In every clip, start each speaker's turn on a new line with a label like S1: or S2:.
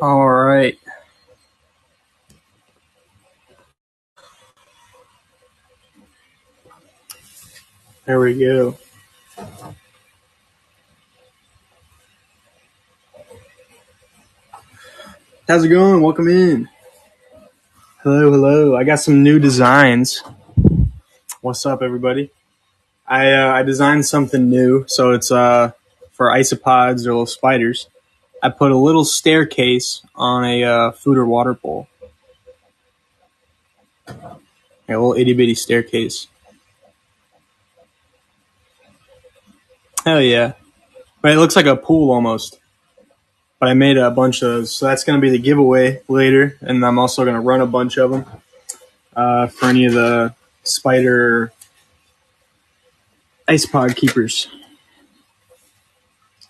S1: All right. There we go. How's it going? Welcome in. Hello, hello. I got some new designs. What's up, everybody? I designed something new. So it's for isopods or little spiders. I put a little staircase on a food or water bowl. A little itty bitty staircase. Hell yeah. But it looks like a pool almost. But I made a bunch of those. So that's going to be the giveaway later. And I'm also going to run a bunch of them for any of the spider isopod keepers.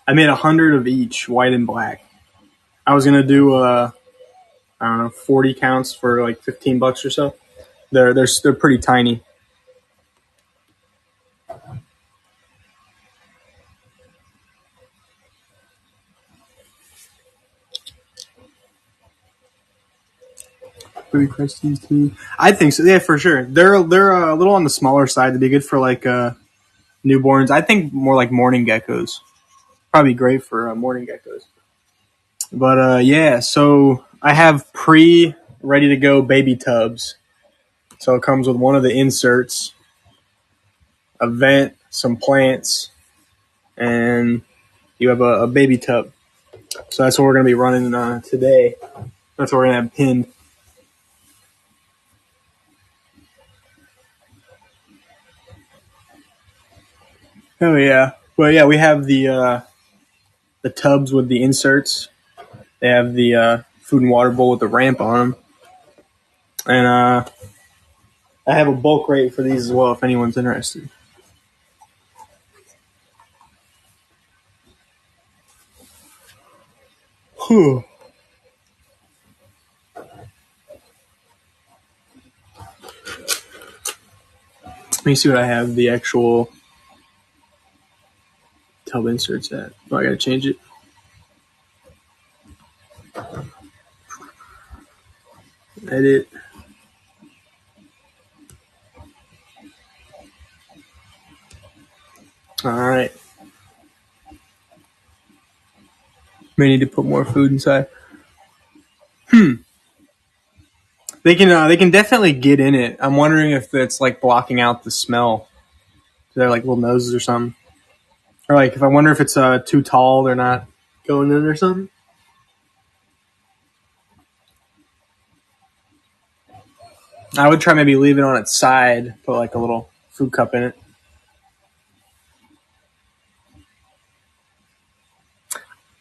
S1: I made 100 of each, white and black. I was going to do, I don't know, 40 counts for like $15 or so. They're pretty tiny. Pretty pricey too. I think so. Yeah, for sure. They're a little on the smaller side to be good for like newborns. I think more like morning geckos. Probably great for morning geckos. But yeah, so I have ready to go baby tubs. So it comes with one of the inserts, a vent, some plants, and you have a baby tub. So that's what we're going to be running today. That's what we're going to have pinned. Oh yeah. Well, yeah, we have the tubs with the inserts. They have the food and water bowl with the ramp on them, and I have a bulk rate for these as well if anyone's interested. Whew. Let me see what I have the actual tub inserts at. Oh, I gotta change it. Edit. All right. May need to put more food inside. They can definitely get in it. I'm wondering if it's like blocking out the smell. They're like little noses or something. Or like if I wonder if it's too tall, they're not going in or something. I would try maybe leave it on its side, put like a little food cup in it.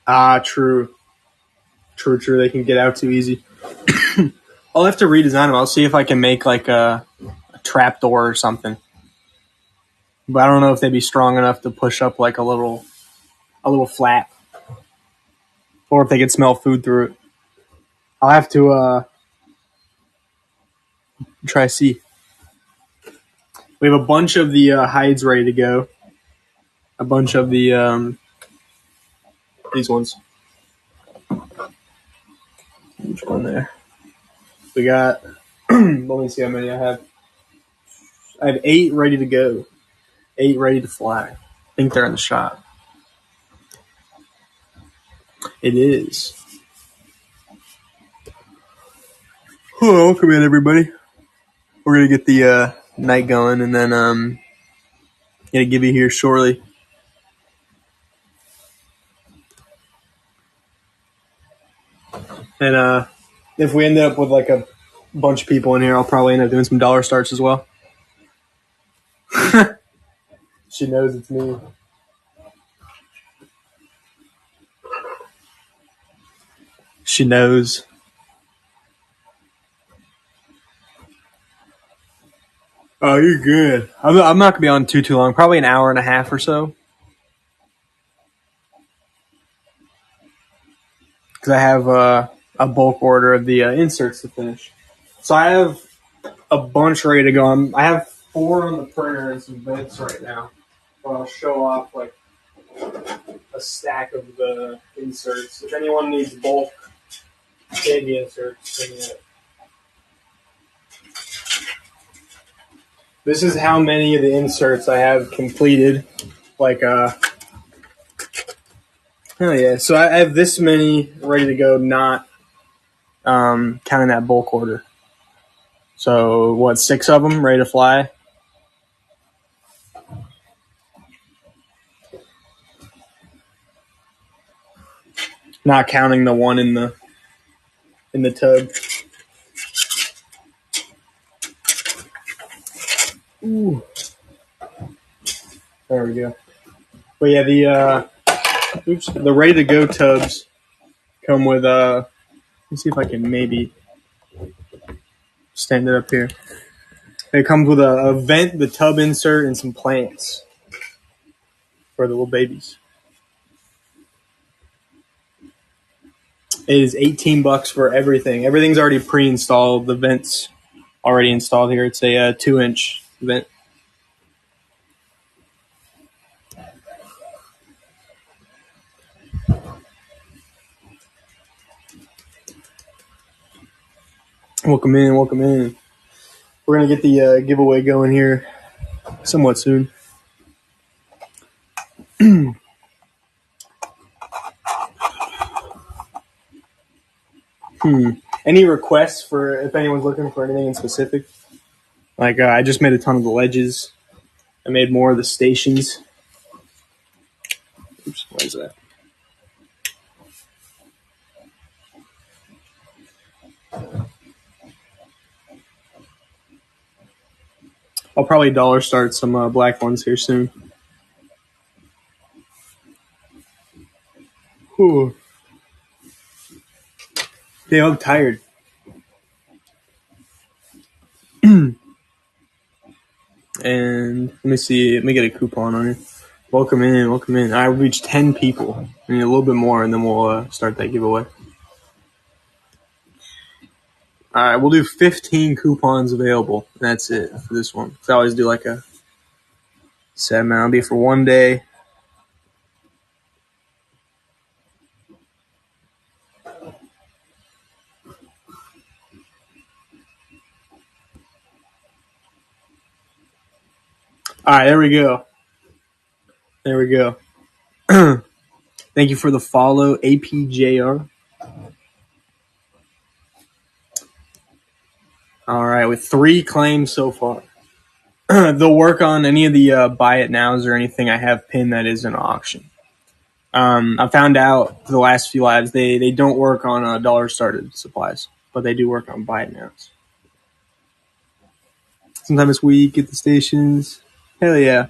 S1: Ah, true. True. They can get out too easy. I'll have to redesign them. I'll see if I can make like a trap door or something. But I don't know if they'd be strong enough to push up like a little flap, or if they could smell food through it. I'll have to try see. We have a bunch of the hides ready to go. A bunch of the these ones. Which one there? We got. Let me see how many I have. I have 8 ready to go. 8 ready to fly. I think they're in the shop. It is. Hello, welcome in everybody. We're gonna get the night going, and then gonna give you here shortly. And if we end up with like a bunch of people in here, I'll probably end up doing some dollar starts as well. She knows it's me. She knows. Oh, you're good. I'm not gonna be on too long. Probably an hour and a half or so. Because I have a bulk order of the inserts to finish. So I have a bunch ready to go. I have 4 on the printer and some bits right now. But I'll show off like a stack of the inserts. If anyone needs bulk, Baby inserts. This is how many of the inserts I have completed. Like, oh yeah. So I have this many ready to go, not counting that bulk order. So what, 6 of them ready to fly? Not counting the one in the tub. Ooh. There we go. But yeah, the ready to go tubs come with let me see if I can maybe stand it up here. It comes with a vent, the tub insert, and some plants for the little babies. It is $18 for everything. Everything's already pre-installed. The vent's already installed here. It's a 2-inch vent. Welcome in, welcome in. We're gonna get the giveaway going here somewhat soon. Any requests for if anyone's looking for anything in specific? Like I just made a ton of the ledges. I made more of the stations. Oops, what is that? I'll probably dollar start some black ones here soon. Whew. Yeah, I'm tired. And let me see. Let me get a coupon on it. Welcome in, welcome in. I reached 10 people. I need a little bit more, and then we'll start that giveaway. All right, we'll do 15 coupons available. That's it for this one. I always do like a set amount. It'll be for one day. All right, there we go. There we go. Thank you for the follow, APJR. All right, with 3 claims so far. They'll work on any of the buy it nows or anything I have pinned that is an auction. I found out for the last few lives they don't work on dollar started supplies, but they do work on buy it nows. Sometime this week at the stations. Hell yeah.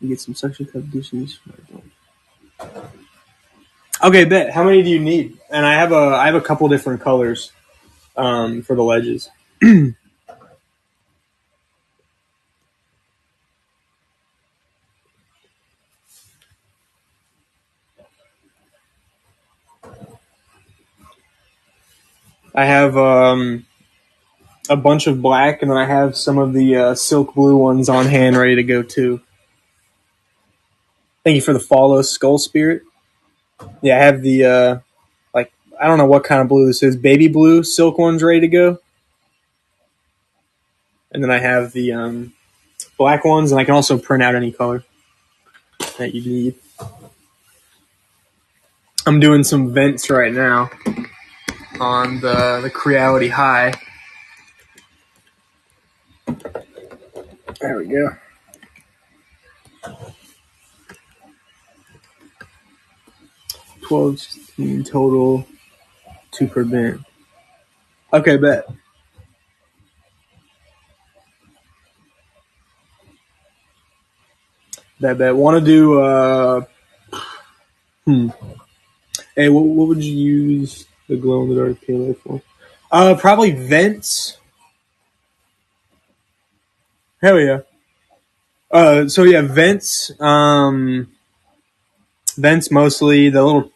S1: You get some suction cup dishes. Okay, bet. How many do you need? And I have a couple different colors for the ledges. I have a bunch of black, and then I have some of the silk blue ones on hand ready to go too. Thank you for the follow, Skull Spirit. Yeah, I have the I don't know what kind of blue this is. Baby blue silk ones ready to go. And then I have the black ones, and I can also print out any color that you need. I'm doing some vents right now on the Creality High. There we go. 12, 16 total, 2 per bin. Okay, bet. Bet. Want to do Hey, what would you use the glow in the dark PLA for? Probably vents. Hell yeah. So yeah, vents. Vents mostly. The little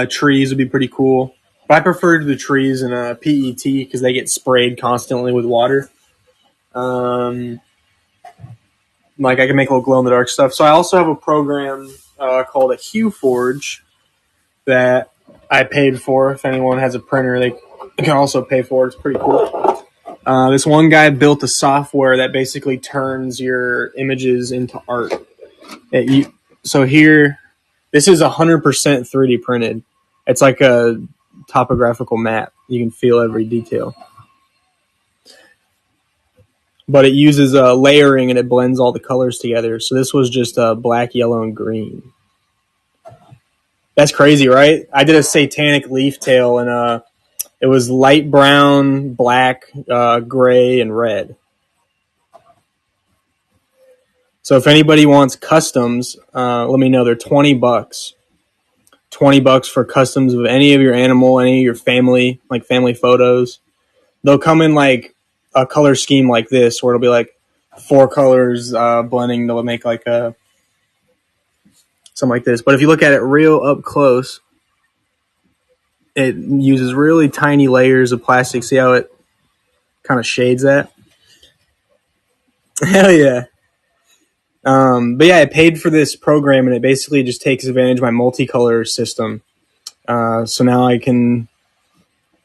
S1: trees would be pretty cool. But I prefer the trees in PET because they get sprayed constantly with water. Like I can make a little glow in the dark stuff. So I also have a program called a Hueforge that I paid for. If anyone has a printer, they can also pay for it. It's pretty cool. This one guy built a software that basically turns your images into art. So here, this is 100% 3D printed. It's like a topographical map. You can feel every detail. But it uses layering and it blends all the colors together. So this was just black, yellow, and green. That's crazy, right? I did a satanic leaf tail, and it was light brown, black, gray, and red. So if anybody wants customs, let me know. They're $20. $20 for customs of any of your animal, any of your family, like family photos. They'll come in like a color scheme like this, where it'll be like 4 colors blending. They'll make like a something like this. But if you look at it real up close, it uses really tiny layers of plastic. See how it kind of shades that? Hell yeah. But yeah, I paid for this program, and it basically just takes advantage of my multicolor system. So now I can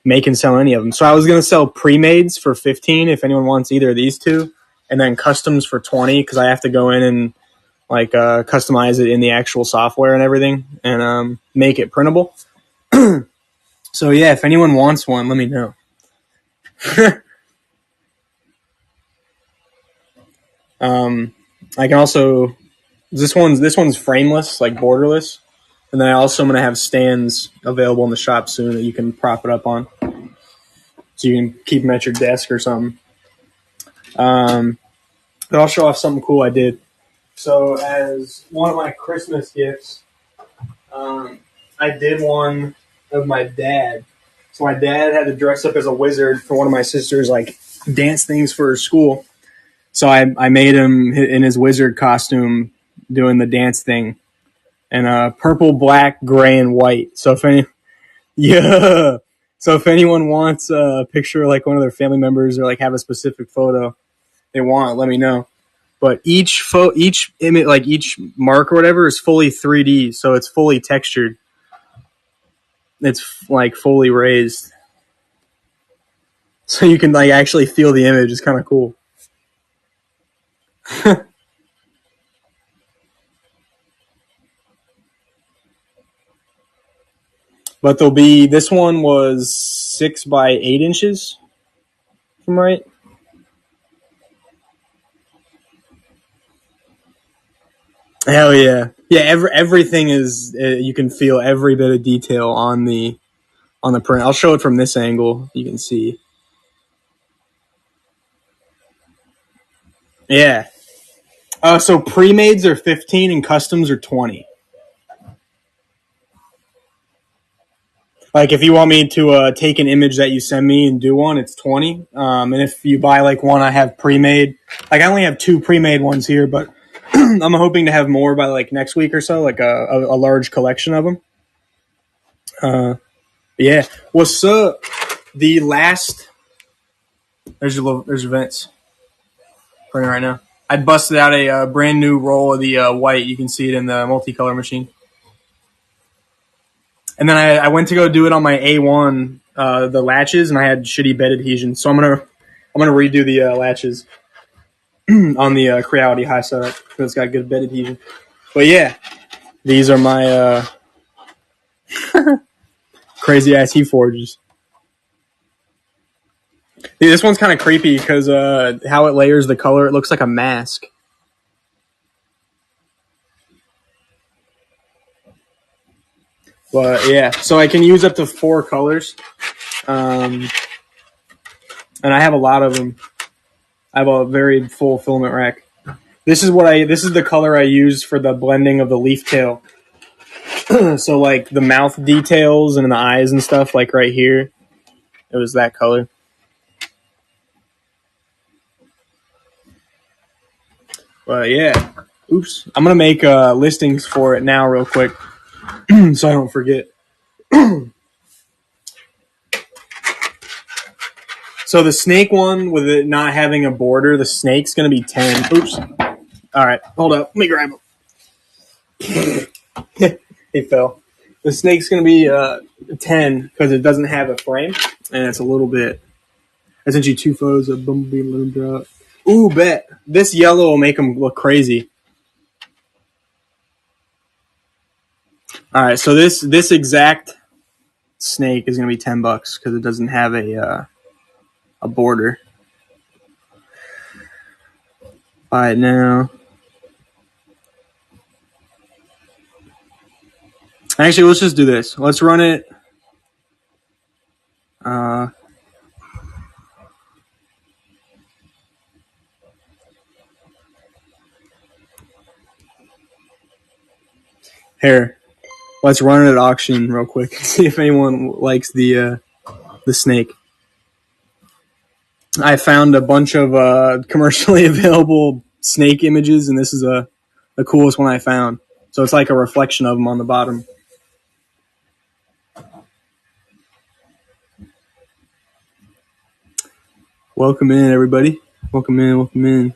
S1: make and sell any of them. So I was going to sell pre-mades for $15 if anyone wants either of these two, and then customs for $20 because I have to go in and like customize it in the actual software and everything, and make it printable. So yeah, if anyone wants one, let me know. I can also this one's frameless, like borderless, and then I also am going to have stands available in the shop soon that you can prop it up on, so you can keep them at your desk or something. But I'll show off something cool I did. So as one of my Christmas gifts, I did one of my dad. So my dad had to dress up as a wizard for one of my sister's like dance things for her school. So I made him in his wizard costume doing the dance thing, and purple, black, gray, and white. So if anyone wants a picture of like one of their family members, or like have a specific photo they want, let me know. But each image, like each mark or whatever, is fully 3D, so it's fully textured. It's like fully raised, so you can like actually feel the image. It's kind of cool. But this one was 6 by 8 inches, if I'm right. Hell yeah, yeah. Everything is you can feel every bit of detail on the print. I'll show it from this angle. You can see. Yeah. So pre-mades are 15 and customs are 20. Like if you want me to take an image that you send me and do one, it's 20. And if you buy like one I have pre-made, like I only have 2 pre-made ones here, but I'm hoping to have more by like next week or so, like a large collection of them. Yeah. What's up? The last. There's your vents. Printing right now. I busted out a brand new roll of the white. You can see it in the multicolor machine. And then I went to go do it on my A1, the latches, and I had shitty bed adhesion. So I'm gonna redo the latches on the Creality high setup because it's got good bed adhesion. But yeah, these are my crazy ass Hueforges. Dude, this one's kind of creepy because how it layers the color, it looks like a mask. But yeah, so I can use up to 4 colors, and I have a lot of them. I have a very full filament rack. This is the color I used for the blending of the leaf tail. So like the mouth details and the eyes and stuff, like right here, it was that color. But yeah, oops. I'm gonna make listings for it now, real quick, so I don't forget. So the snake one, with it not having a border, the snake's gonna be 10. Oops. All right, hold up. Let me grab him. He fell. The snake's going to be 10 because it doesn't have a frame, and it's a little bit. I sent you 2 photos of Bumblebee and Loon Drop. Ooh, bet. This yellow will make them look crazy. All right, so this exact snake is going to be $10 because it doesn't have a border. Buy it now. Actually, let's just do this. Let's run it. Here, let's run it at auction real quick and see if anyone likes the snake. I found a bunch of commercially available snake images, and this is the coolest one I found. So it's like a reflection of them on the bottom. Welcome in, everybody. Welcome in, welcome in.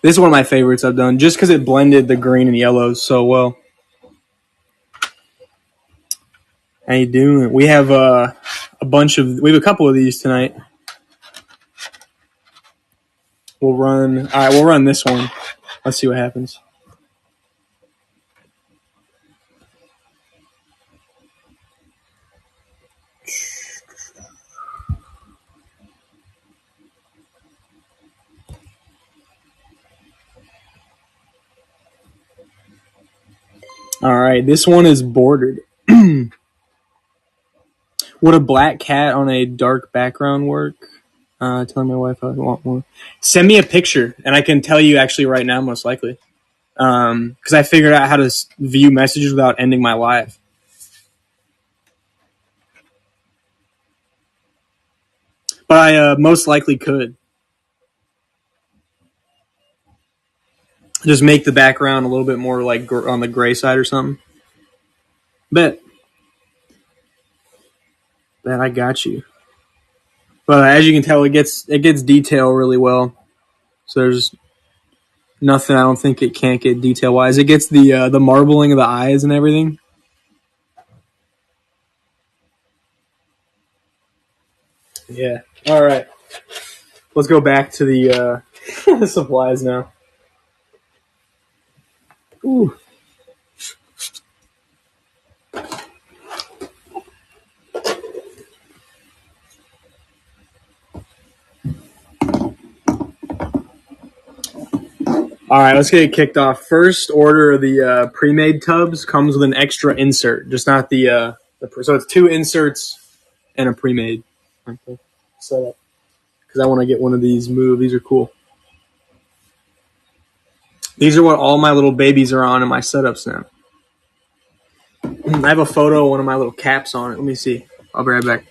S1: This is one of my favorites I've done, just because it blended the green and yellows so well. How you doing? We have a couple of these tonight. We'll run this one. Let's see what happens. All right, this one is bordered. Would a black cat on a dark background work? Telling my wife I want more. Send me a picture, and I can tell you actually right now, most likely. Because I figured out how to view messages without ending my live. But I most likely could. Just make the background a little bit more like on the gray side or something. Bet I got you. But as you can tell, it gets detail really well. So there's nothing I don't think it can't get detail wise. It gets the marbling of the eyes and everything. Yeah. All right. Let's go back to the supplies now. Ooh. All right, let's get it kicked off. First order of the pre-made tubs comes with an extra insert, just not the so it's 2 inserts and a pre-made setup. Because I want to get one of these moved. These are cool. These are what all my little babies are on in my setups now. I have a photo of one of my little caps on it. Let me see. I'll be right back.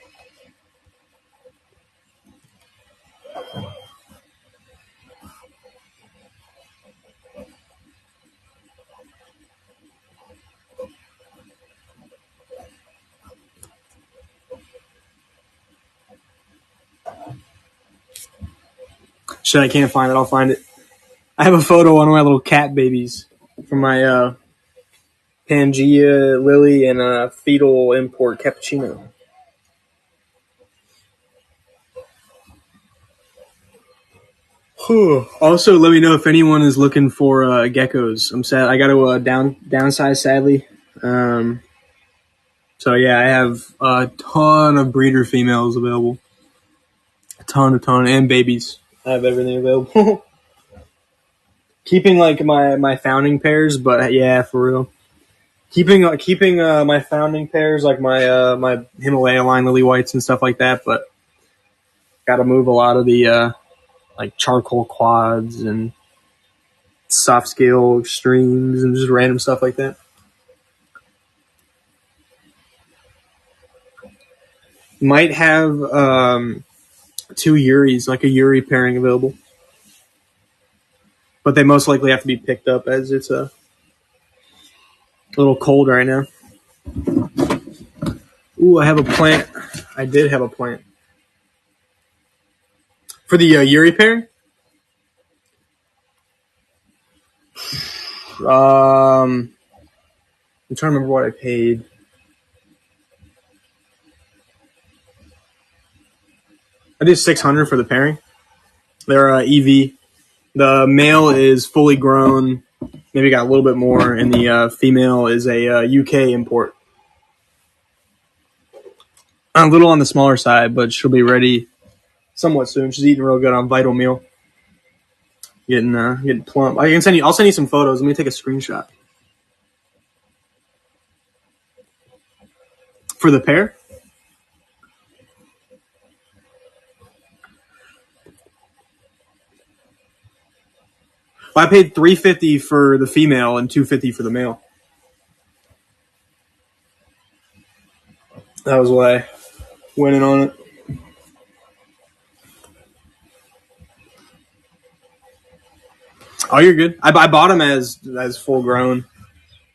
S1: Shit, I can't find it. I'll find it. I have a photo of one of my little cat babies from my Pangea, Lily, and fetal import cappuccino. Also, let me know if anyone is looking for geckos. I'm sad. I got to downsize, sadly. So yeah, I have a ton of breeder females available. A ton, and babies. I have everything available. Keeping like my founding pairs, but yeah, for real. Keeping my founding pairs, like my Himalaya line lily whites and stuff like that, but got to move a lot of the like charcoal quads and soft scale extremes and just random stuff like that. Might have 2 Uris, like a Uri pairing available, but they most likely have to be picked up as it's a little cold right now. Ooh, I have a plant. I did have a plant for the Uri pairing. I'm trying to remember what I paid. I did 600 for the pairing. They're EV. The male is fully grown, maybe got a little bit more, and the female is a UK import. A little on the smaller side, but she'll be ready somewhat soon. She's eating real good on Vital Meal, getting plump. I'll send you some photos. Let me take a screenshot for the pair. Well, I paid $350 for the female and $250 for the male. That was what I went in on it. Oh, you're good. I bought them as full grown,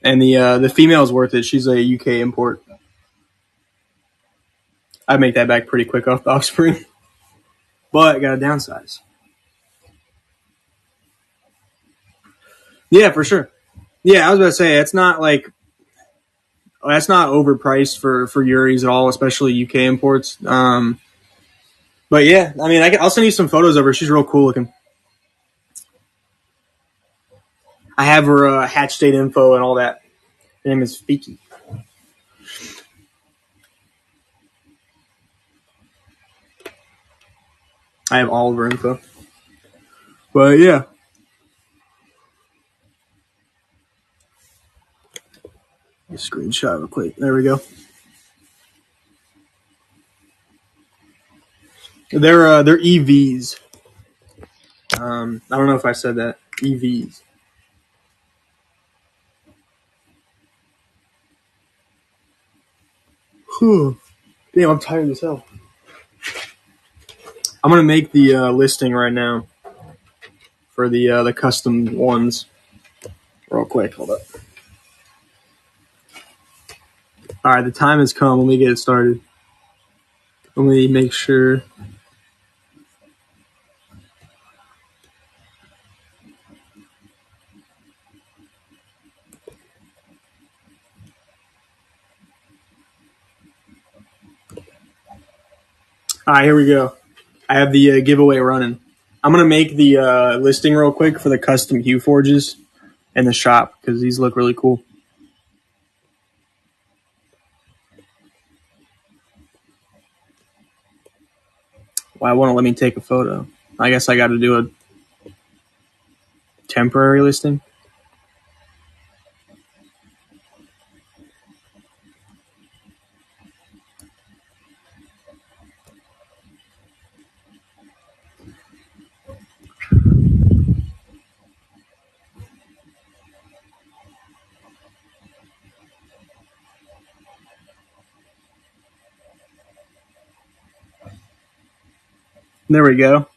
S1: and the female is worth it. She's a UK import. I'd make that back pretty quick off the offspring, but I got to downsize. Yeah, for sure. Yeah, I was about to say that's not overpriced for Uris at all, especially UK imports. But yeah, I mean, I'll send you some photos of her. She's real cool looking. I have her hatch date info and all that. Her name is Fiki. I have all of her info. But yeah. Screenshot real quick. There we go. They're EVs. I don't know if I said that. EVs. Whew. Damn, I'm tired as hell. I'm gonna make the listing right now for the custom ones. Real quick, hold up. All right, the time has come. Let me get it started. Let me make sure. All right, here we go. I have the giveaway running. I'm gonna make the listing real quick for the custom Hueforges in the shop because these look really cool. Why won't it let me take a photo? I guess I got to do a temporary listing. There we go.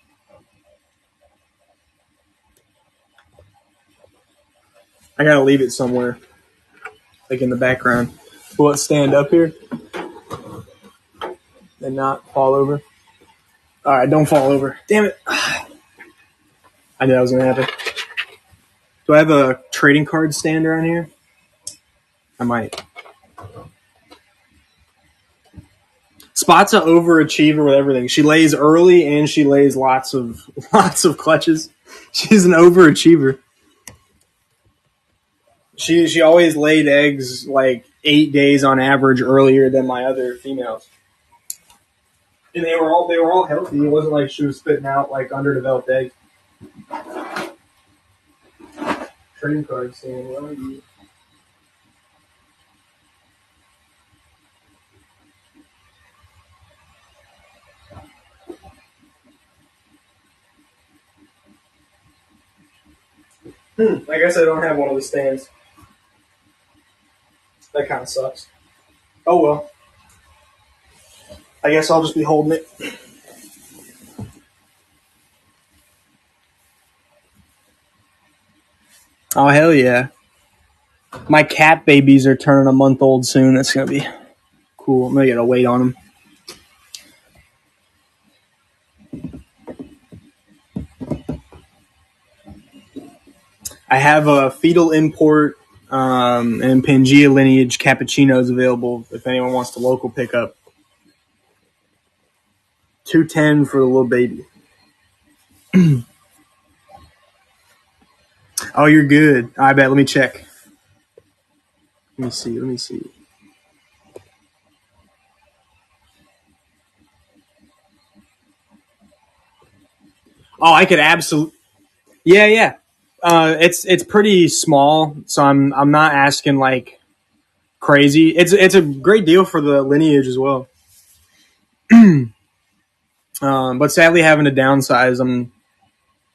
S1: I gotta leave it somewhere, like in the background. Will it stand up here and not fall over? All right, don't fall over. Damn it! I knew that was gonna happen. Do I have a trading card stand around here? I might. Spot's an overachiever with everything. She lays early and she lays lots of clutches. She's an overachiever. She always laid eggs like 8 days on average earlier than my other females. And they were all healthy. It wasn't like she was spitting out like underdeveloped eggs. Trading card stand. What are you? I guess I don't have one of the stands. That kind of sucks. Oh well. I guess I'll just be holding it. Oh hell yeah. My cat babies are turning a month old soon. That's gonna be cool. I'm gonna get a weight on them. I have a fetal import and Pangea lineage cappuccinos available if anyone wants to local pickup. 210 for the little baby. Oh, you're good. I bet. Let me check. Let me see. Let me see. Oh, I could absolutely. Yeah, yeah. It's pretty small, so I'm not asking like crazy. It's a great deal for the lineage as well. But sadly, having to downsize, I'm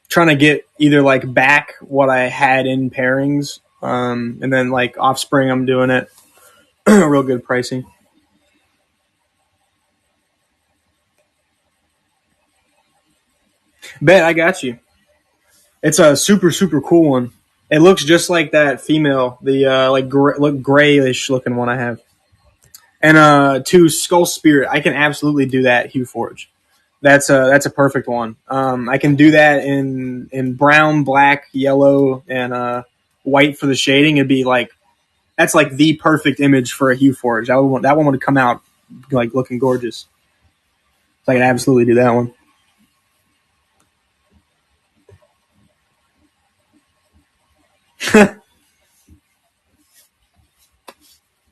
S1: trying to get either like back what I had in pairings, and then like offspring, I'm doing it real good pricing. Bet I got you. It's a super cool one. It looks just like that female, the like look grayish looking one I have. And to Skull Spirit, I can absolutely do that Hueforge. That's a perfect one. I can do that in brown, black, yellow, and white for the shading. It'd be like that's like the perfect image for a Hueforge. That one would come out like looking gorgeous. So I can absolutely do that one.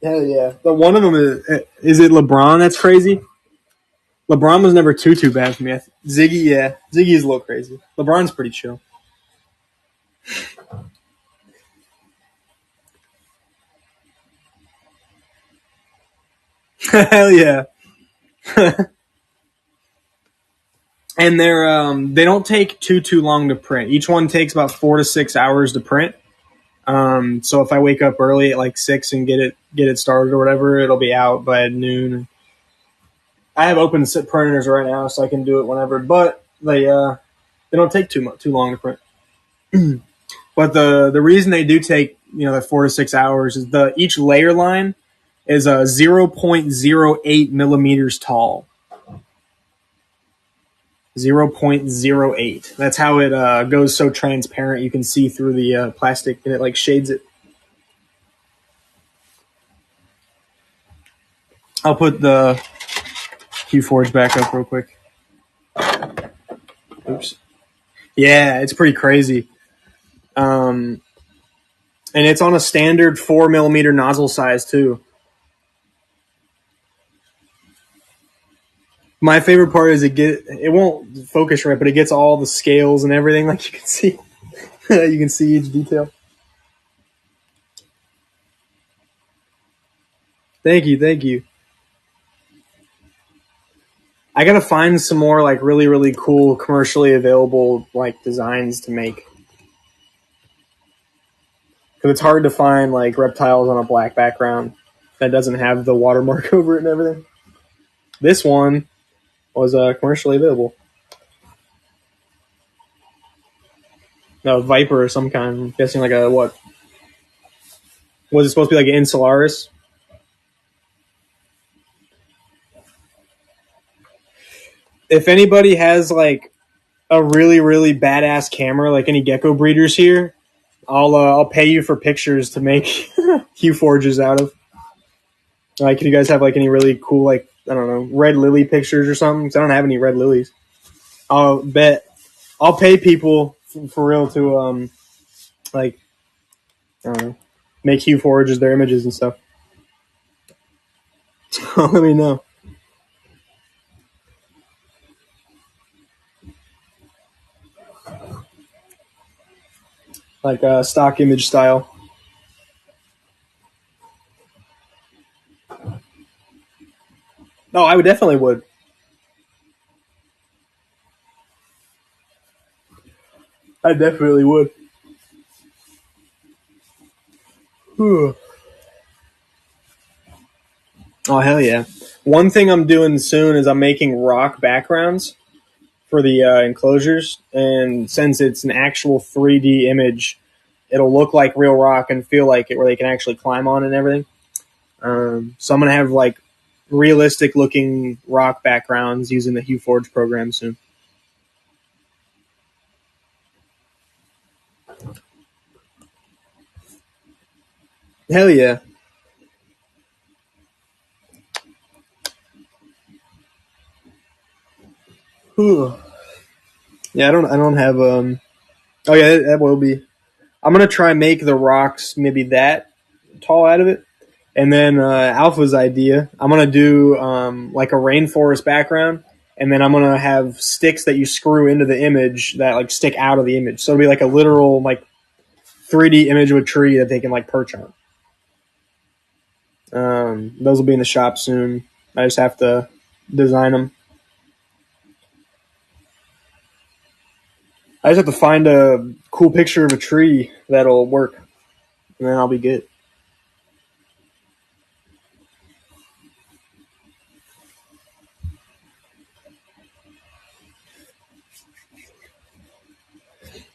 S1: Hell yeah! But one of them is it LeBron? That's crazy. LeBron was never too bad for me. Ziggy, yeah, Ziggy is a little crazy. LeBron's pretty chill. Hell yeah! And they don't take too long to print. Each one takes about 4 to 6 hours to print. So if I wake up early at like 6 and get it started or whatever, it'll be out by noon. I have open sit printers right now, so I can do it whenever. But they don't take too long to print. But the reason they do take the 4 to 6 hours is the each layer line is 0.08 millimeters tall. 0.08. That's how it goes so transparent. You can see through the plastic, and it like shades it. I'll put the Hueforge back up real quick. Oops. Yeah, it's pretty crazy. And it's on a standard 4 millimeter nozzle size too. My favorite part is it won't focus right, but it gets all the scales and everything. Like you can see, you can see each detail. Thank you, thank you. I gotta find some more like really cool commercially available like designs to make because it's hard to find like reptiles on a black background that doesn't have the watermark over it and everything. This one was commercially available. No, viper of some kind. I'm guessing like a what? Was it supposed to be like an Insularis? If anybody has like a really badass camera, like any gecko breeders here, I'll pay you for pictures to make Hue forges out of. Like, can you guys have like any really cool like I don't know red lily pictures or something? Because I don't have any red lilies. I'll bet I'll pay people for real to like I don't know make Hue forges their images and stuff. Let me know. Like stock image style. No, I would definitely would. I definitely would. Oh hell yeah! One thing I'm doing soon is I'm making rock backgrounds for the enclosures, and since it's an actual 3D image, it'll look like real rock and feel like it, where they can actually climb on and everything. So I'm gonna have like realistic looking rock backgrounds using the Hueforge program soon. Hell yeah. Whew. Yeah, I don't have oh yeah, that will be. I'm gonna try and make the rocks maybe that tall out of it. And then Alpha's idea, I'm gonna do like a rainforest background, and then I'm gonna have sticks that you screw into the image that like stick out of the image. So it'll be like a literal like 3D image of a tree that they can like perch on. Those will be in the shop soon. I just have to design them. I just have to find a cool picture of a tree that'll work, and then I'll be good.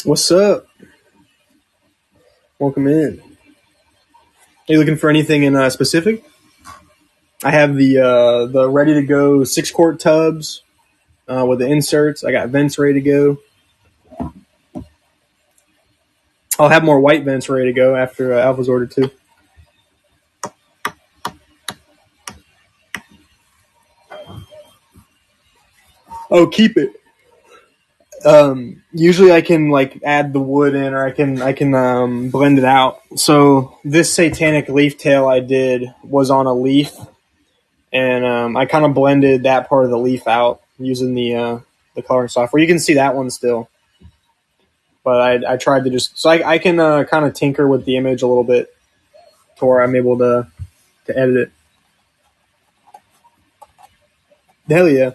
S1: What's up? Welcome in. Are you looking for anything in specific? I have the ready to go 6 quart tubs with the inserts. I got vents ready to go. I'll have more white vents ready to go after Alpha's ordered too. Oh, keep it. Usually I can like add the wood in, or I can blend it out. So this satanic leaf tail I did was on a leaf, and I kind of blended that part of the leaf out using the coloring software. You can see that one still, but I tried to just so I can kind of tinker with the image a little bit to where I'm able to edit it. Hell yeah!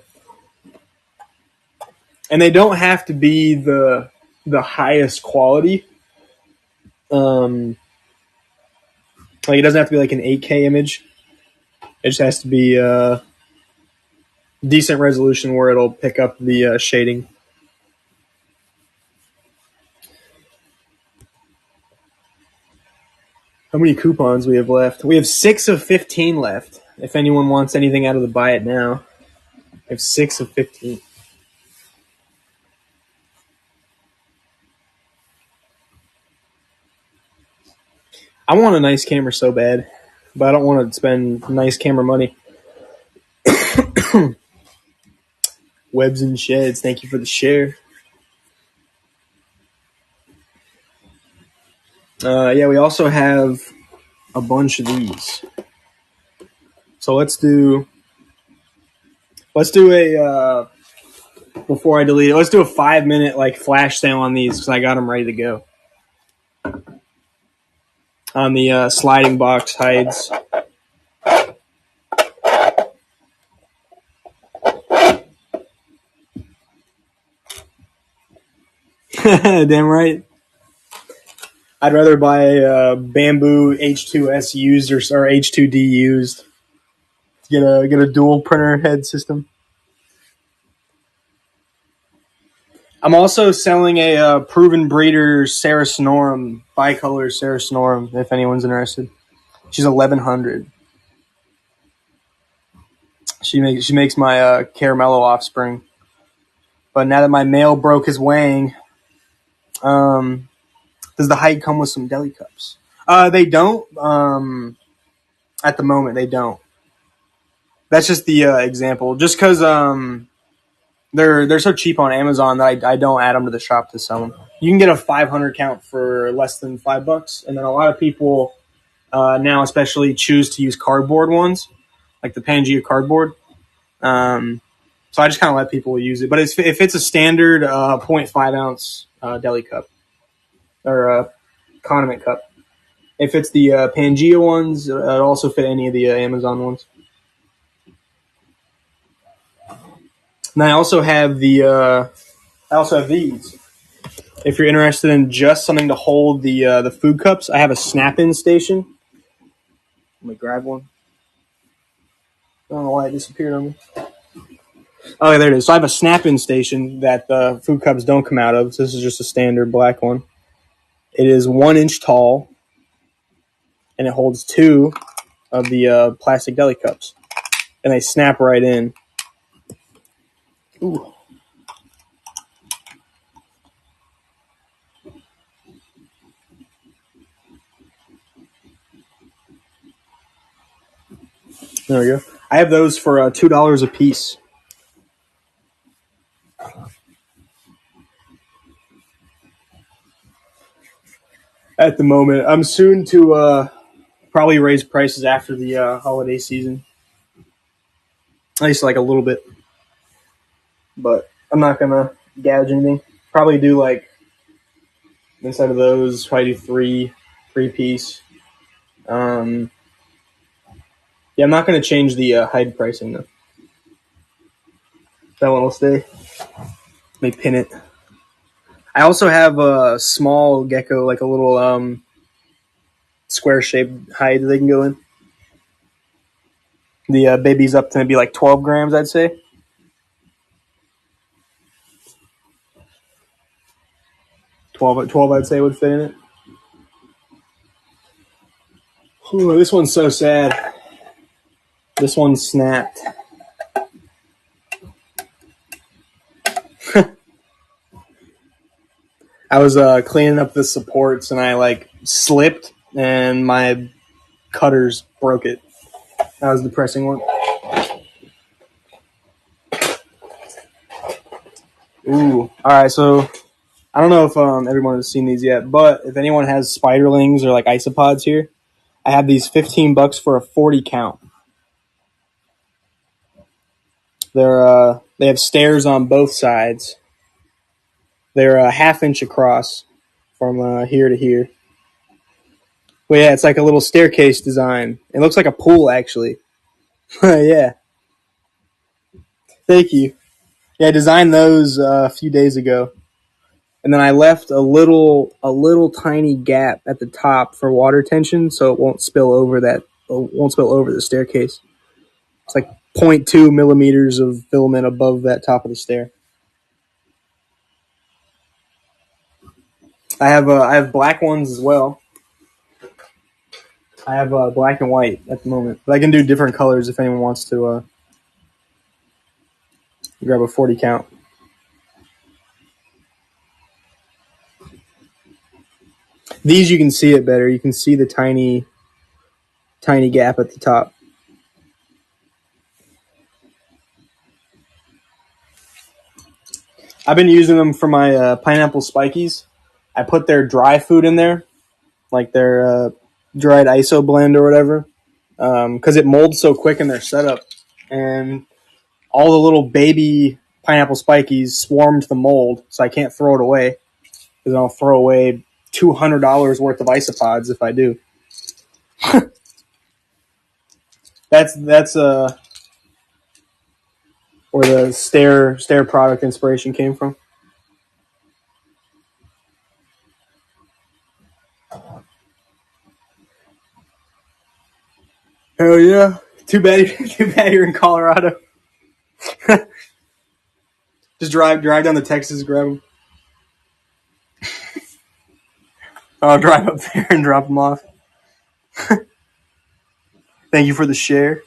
S1: And they don't have to be the highest quality. Um, like it doesn't have to be like an 8K image. It just has to be decent resolution where it'll pick up the shading. How many coupons we have left? We have 6 of 15 left. If anyone wants anything out of the buy it now, we have 6 of 15. I want a nice camera so bad, but I don't want to spend nice camera money. Webs and Sheds, thank you for the share. Yeah, we also have a bunch of these. So let's do a before I delete it. Let's do a 5 minute like flash sale on these because I got them ready to go on the sliding box hides. Damn right. I'd rather buy a bamboo H2S used or H2D used. Get a dual printer head system. I'm also selling a proven breeder Sarah Snorum, bicolor Sarah Snorum, if anyone's interested. She's 1100. She makes my caramello offspring. But now that my male broke his wang, um, does the hide come with some deli cups? They don't. At the moment, they don't. That's just the example. Just because they're so cheap on Amazon that I don't add them to the shop to sell them. You can get a 500 count for less than $5, and then a lot of people now, especially, choose to use cardboard ones, like the Pangea cardboard. So I just kind of let people use it. But if it's a standard 0.5 ounce deli cup or condiment cup, if it's the Pangea ones, it'll also fit any of the Amazon ones. And I also have these. If you're interested in just something to hold the food cups, I have a snap-in station. Let me grab one. I don't know why it disappeared on me. Oh, yeah, there it is. So I have a snap-in station that the food cups don't come out of. So this is just a standard black one. It is 1 inch tall, and it holds two of the plastic deli cups, and they snap right in. Ooh. There we go. I have those for $2 a piece at the moment. I'm soon to probably raise prices after the holiday season, at least like a little bit. But I'm not gonna gouge anything. Probably do like instead of those, probably do three piece. Um, yeah, I'm not gonna change the hide pricing though. That one will stay. Let me pin it. I also have a small gecko, like a little square shaped hide that they can go in. The baby's up to maybe like 12 grams, I'd say. 12, I'd say would fit in it. Ooh, this one's so sad. This one snapped. I was cleaning up the supports and I like slipped and my cutters broke it. That was the depressing one. Ooh. All right. So I don't know if everyone has seen these yet, but if anyone has spiderlings or like isopods here, I have these $15 for a 40 count. They have stairs on both sides. They're a half inch across from here to here. Well, yeah, it's like a little staircase design. It looks like a pool, actually. Yeah, thank you. Yeah, I designed those a few days ago, and then I left a little tiny gap at the top for water tension, so it won't spill over the staircase. It's like zero point 0.2 millimeters of filament above that top of the stair. I have black ones as well. I have black and white at the moment, but I can do different colors if anyone wants to grab a 40 count. These you can see it better. You can see the tiny gap at the top. I've been using them for my pineapple spikies. I put their dry food in there, like their dried iso blend or whatever, because it molds so quick in their setup, and all the little baby pineapple spikies swarm to the mold, so I can't throw it away because I'll throw away $200 worth of isopods if I do. That's where the stair product inspiration came from. Hell yeah! Too bad, too bad you're in Colorado. Just drive down to Texas, grab them. I'll drive up there and drop them off. Thank you for the share.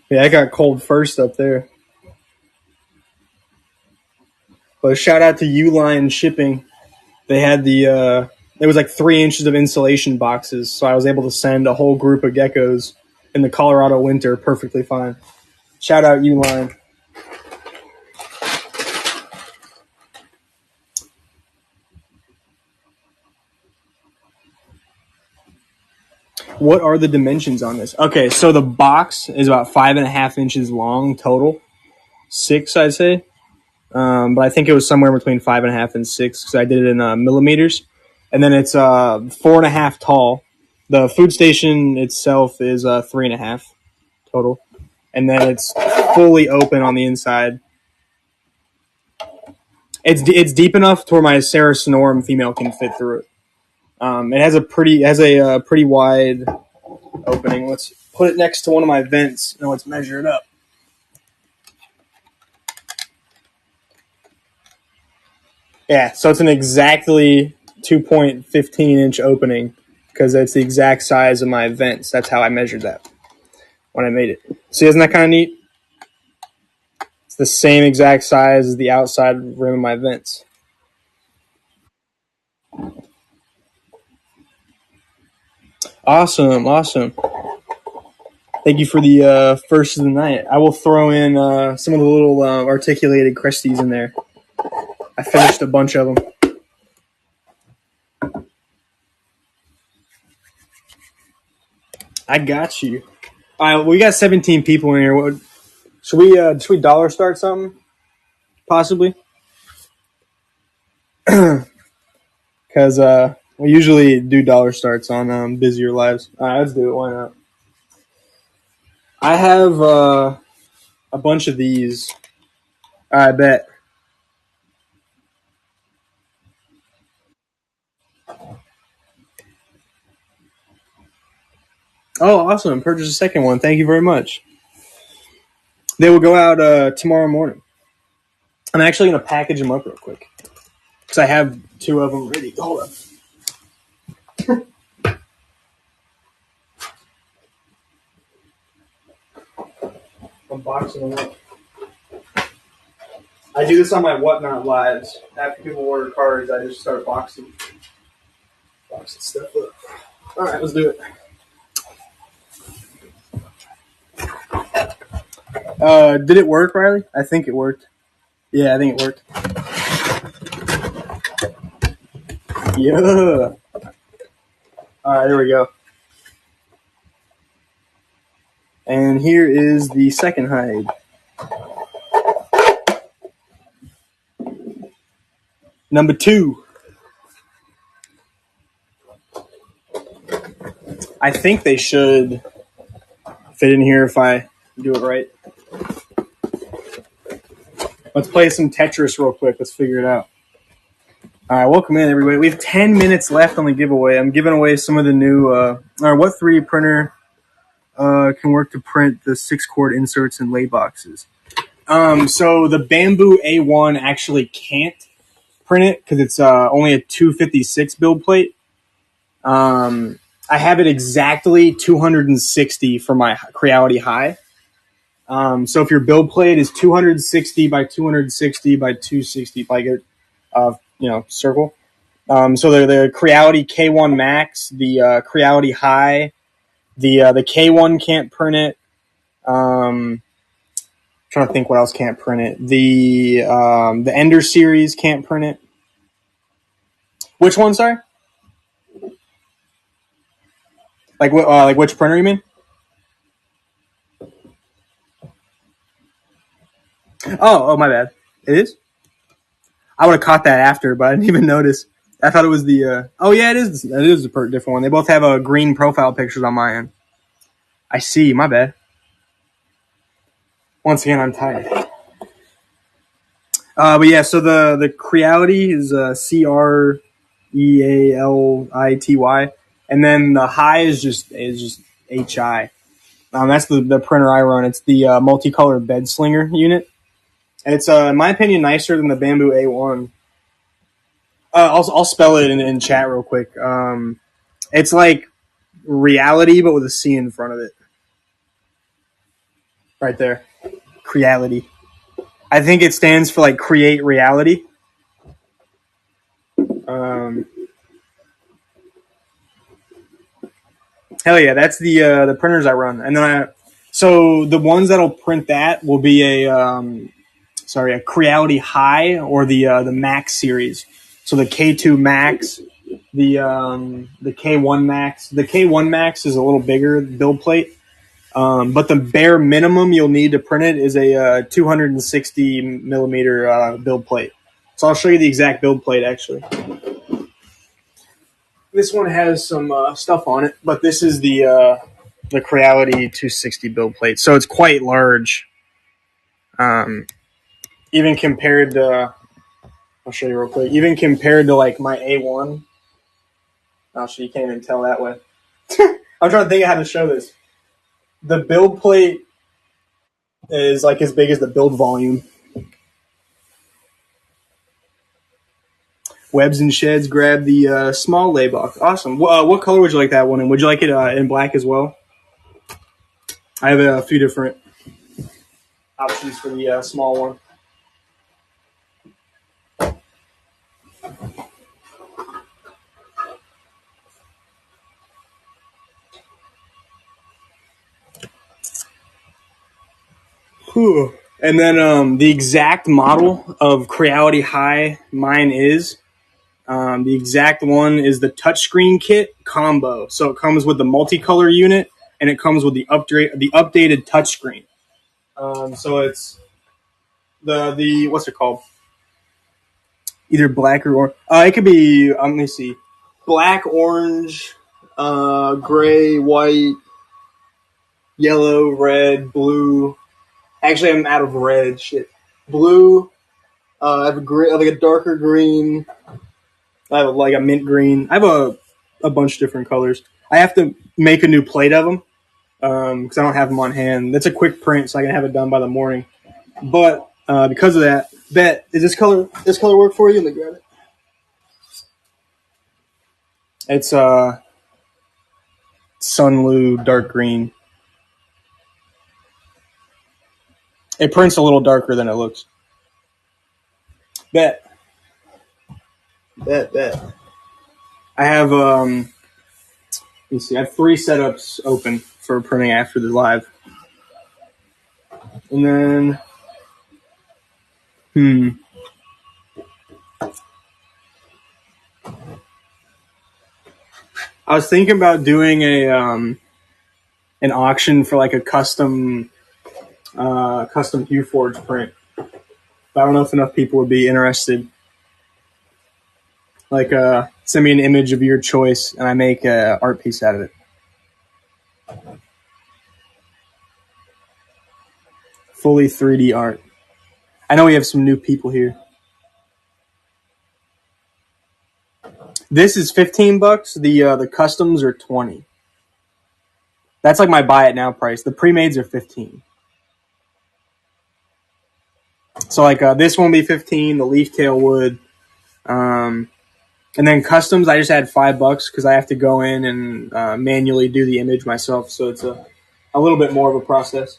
S1: Yeah, I got cold first up there. But shout out to Uline Shipping. They had it was like 3 inches of insulation boxes, so I was able to send a whole group of geckos in the Colorado winter perfectly fine. Shout out Uline. What are the dimensions on this? Okay, so the box is about 5.5 inches long total. 6, I'd say. But I think it was somewhere between 5.5 and 6 because I did it in millimeters. And then it's 4.5 tall. The food station itself is 3.5 total, and then it's fully open on the inside. It's deep enough to where my Sarah Sonorum female can fit through it. It has a pretty wide opening. Let's put it next to one of my vents and let's measure it up. Yeah, so it's an exactly 2.15 inch opening because that's the exact size of my vents. That's how I measured that when I made it. See, isn't that kind of neat? It's the same exact size as the outside rim of my vents. Awesome, awesome. Thank you for the first of the night. I will throw in some of the little articulated cresties in there. I finished a bunch of them. I got you. All right, we got 17 people in here. Should we dollar start something? Possibly, because we usually do dollar starts on busier lives. All right, let's do it. Why not? I have a bunch of these. I bet. Oh, awesome! Purchase a second one. Thank you very much. They will go out tomorrow morning. I'm actually going to package them up real quick because I have two of them ready. Hold up. I'm boxing them up. I do this on my Whatnot lives. After people order cards, I just start boxing stuff up. All right, let's do it. Did it work, Riley? I think it worked. Yeah, I think it worked. Yeah. All right, there we go. And here is the second hide. Number 2. I think they should fit in here if I do it right. Let's play some Tetris real quick. Let's figure it out. All right, welcome in, everybody. We have 10 minutes left on the giveaway. I'm giving away some of the new, what 3D printer can work to print the 6-cord inserts and lay boxes. So the Bamboo A1 actually can't print it because it's only a 256 build plate. I have it exactly 260 for my Creality High. So if your build plate is 260 by 260 by 260, like a circle. So they're the Creality K1 Max, the Creality High, the K1 can't print it. Trying to think what else can't print it. The Ender series can't print it. Which one, sorry? Like which printer you mean? Oh, my bad. It is. I would have caught that after, but I didn't even notice. I thought it was the. Oh yeah, it is. It is a different one. They both have green profile pictures on my end. I see. My bad. Once again, I'm tired. But yeah, so the Creality is Creality, and then the High is just HI. That's the printer I run. It's the multicolored bed slinger unit. And it's in my opinion nicer than the Bamboo A1. I'll spell it in chat real quick. It's like reality, but with a C in front of it. Right there. Creality. I think it stands for like create reality. Um, hell yeah, that's the printers I run, and then so the ones that'll print that will be a Creality High or the Max series. So the K2 Max, the K1 Max. The K1 Max is a little bigger build plate, but the bare minimum you'll need to print it is a 260 millimeter build plate. So I'll show you the exact build plate actually. This one has some stuff on it, but this is the Creality 260 build plate, so it's quite large. Even compared to, I'll show you real quick. Even compared to like my A1, you can't even tell that way. I'm trying to think of how to show this. The build plate is like as big as the build volume. Webs and Sheds grab the small lay box. Awesome. What color would you like that one in? Would you like it in black as well? I have a few different options for the small one. And then the exact model of Creality High mine is the exact one is the touchscreen kit combo. So it comes with the multicolor unit and it comes with the updated touchscreen. So it's the what's it called? Either black or it could be. Let me see, black, orange, gray, white, yellow, red, blue. Actually, I'm out of red. Shit, blue. I have like a darker green. I have like a mint green. I have a bunch of different colors. I have to make a new plate of them because I don't have them on hand. That's a quick print, so I can have it done by the morning. But because of that, does this color work for you? Let me grab it. It's Sunlu dark green. It prints a little darker than it looks. Bet. I have let me see. I have 3 setups open for printing after the live, and then I was thinking about doing an auction for like a custom Hueforge print. But I don't know if enough people would be interested. Like, send me an image of your choice, and I make an art piece out of it. Fully 3D art. I know we have some new people here. This is $15. The customs are $20. That's like my buy it now price. The pre-mades are $15. So like this one will be $15. The leaf tail would. And then customs, I just had $5 because I have to go in and manually do the image myself. So it's a little bit more of a process.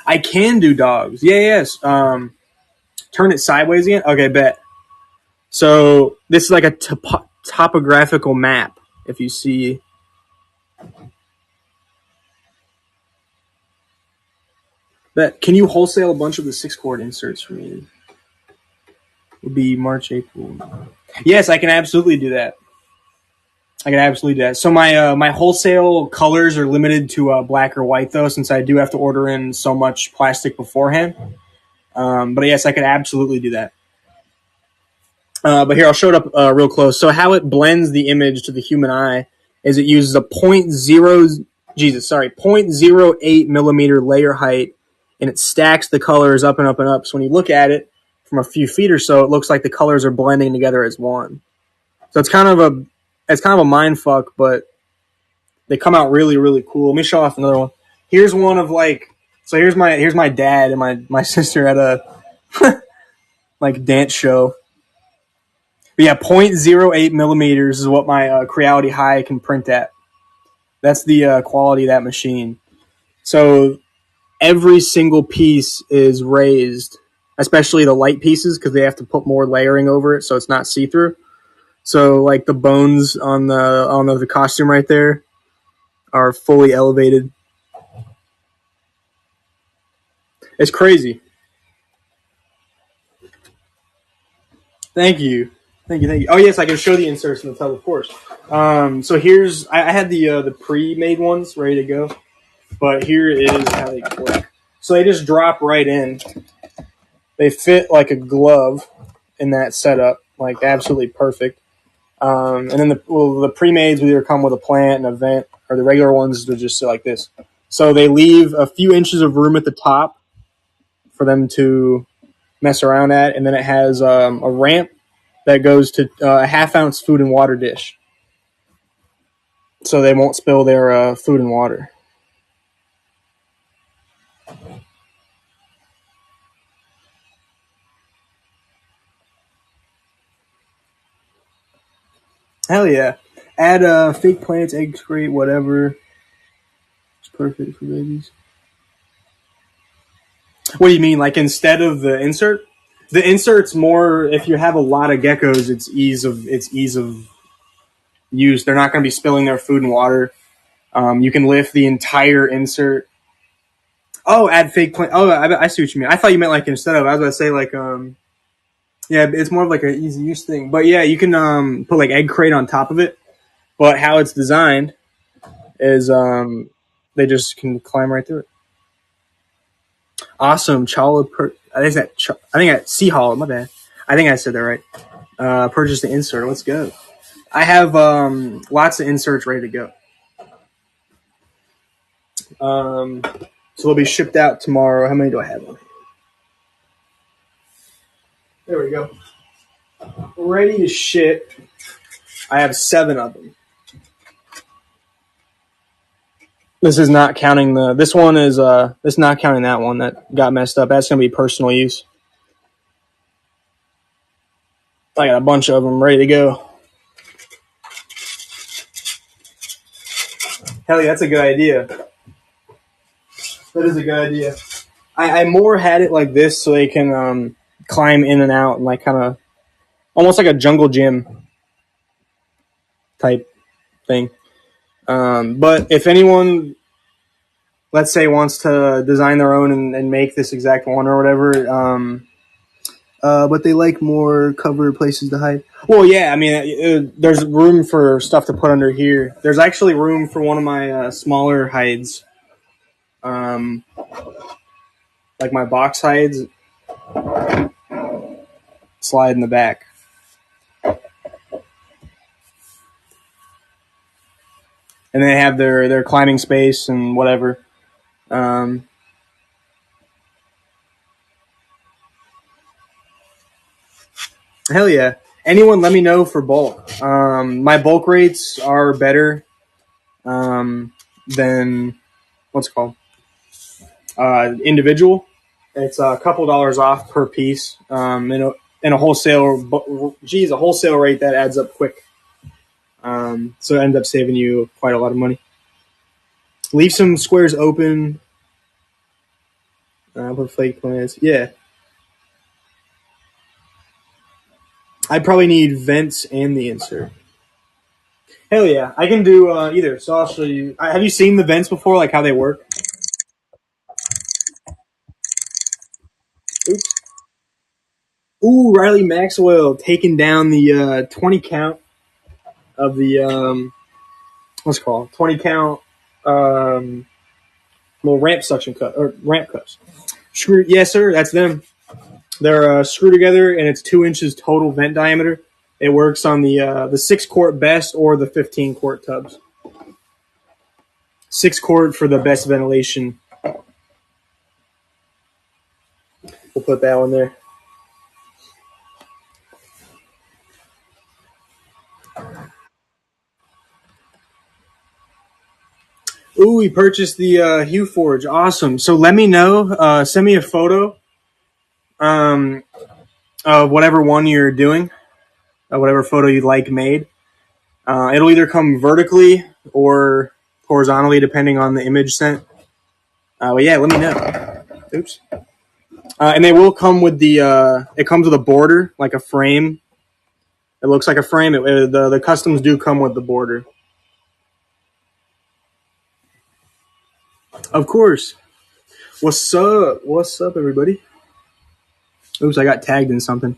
S1: I can do dogs. Yes. Turn it sideways again. Okay, bet. So this is like a topographical map. If you see, bet. Can you wholesale a bunch of the 6-cord inserts for me? Would be March, April. Yes, I can absolutely do that. So my wholesale colors are limited to black or white though, since I do have to order in so much plastic beforehand. But yes, I could absolutely do that. But here, I'll show it up real close. So how it blends the image to the human eye is it uses a 0.08 millimeter layer height, and it stacks the colors up and up and up. So when you look at it from a few feet or so, it looks like the colors are blending together as one. So it's kind of a mind fuck, but they come out really, really cool. Let me show off another one. Here's one of like, so here's my dad and my sister at a like dance show. But yeah, 0.08 millimeters is what my Creality High can print at. That's the quality of that machine. So every single piece is raised, especially the light pieces, because they have to put more layering over it so it's not see-through. So like the bones on the costume right there are fully elevated. It's crazy. Thank you. Oh yes, I can show the inserts in the tub, of course. So here's I had the pre-made ones ready to go, but here is how they work. So they just drop right in. They fit like a glove in that setup, like absolutely perfect. And then the pre-mades will either come with a plant and a vent, or the regular ones will just sit like this. So they leave a few inches of room at the top for them to mess around at, and then it has a ramp that goes to a half-ounce food and water dish, so they won't spill their food and water. Hell yeah. Add fake plants, eggs, crate, whatever. It's perfect for babies. What do you mean? Like instead of the insert? The insert's more if you have a lot of geckos, it's ease of use. They're not going to be spilling their food and water. You can lift the entire insert Oh, add fake plane. Oh, I see what you mean. I thought you meant like instead of. I was gonna say like yeah, it's more of like an easy use thing. But yeah, you can put like egg crate on top of it. But how it's designed is they just can climb right through it. Awesome, Chala. I think that Sea Hollow. My bad. I think I said that right. Purchase the insert. Let's go. I have lots of inserts ready to go. So they'll be shipped out tomorrow. How many do I have? There we go. Ready to ship. I have 7 of them. This is not counting the. This one is this is not counting that one that got messed up. That's gonna be personal use. I got a bunch of them ready to go. Hell yeah, that's a good idea. That is a good idea. I more had it like this so they can climb in and out and like kind of almost like a jungle gym type thing. But if anyone, let's say, wants to design their own and make this exact one or whatever, but they like more covered places to hide. Well, yeah, I mean, there's room for stuff to put under here. There's actually room for one of my smaller hides, um, like my box hides, slide in the back. And they have their climbing space and whatever. Um, Hell yeah! Anyone, let me know for bulk. My bulk rates are better than what's it called individual. It's a couple dollars off per piece. In a wholesale, a wholesale rate that adds up quick. So it ends up saving you quite a lot of money. Leave some squares open. Put flake plants. Yeah. I probably need vents and the insert. Hell yeah, I can do either. So I'll show you. Have you seen the vents before? Like how they work? Oops. Ooh, Riley Maxwell taking down the 20 count of the what's it called 20 count little ramp suction cut or ramp cups. Screw, yes sir, that's them. They're screwed together and it's 2 inches total vent diameter. It works on the 6-quart best or the 15-quart tubs. 6-quart for the best ventilation. We'll put that one there. Ooh, we purchased the Hueforge. Awesome. So let me know. Send me a photo of whatever one you're doing, whatever photo you'd like made. It'll either come vertically or horizontally, depending on the image sent. But yeah, let me know. Oops. And they will come with it comes with a border, like a frame. It looks like a frame. The customs do come with the border. Of course. What's up? What's up, everybody? Oops, I got tagged in something.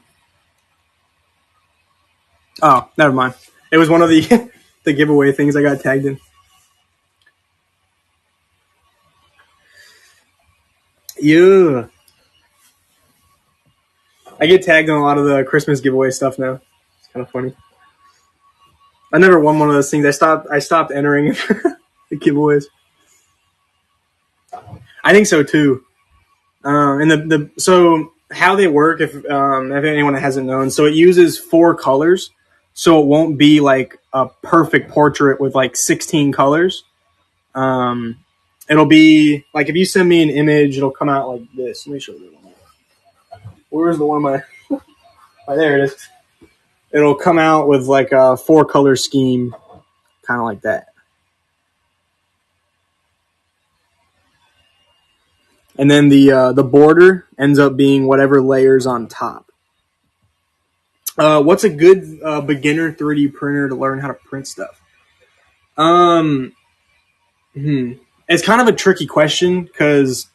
S1: Oh, never mind. It was one of the the giveaway things I got tagged in. Yeah. I get tagged on a lot of the Christmas giveaway stuff now. It's kind of funny. I never won one of those things. I stopped entering the giveaways. I think so too. And so how they work, if anyone hasn't known, so it uses 4 colors, so it won't be like a perfect portrait with like 16 colors. It'll be like if you send me an image, it'll come out like this. Let me show you one. Where's the one of my? Oh, there it is. It'll come out with like a 4-color scheme, kind of like that. And then the border ends up being whatever layers on top. What's a good beginner 3D printer to learn how to print stuff? It's kind of a tricky question because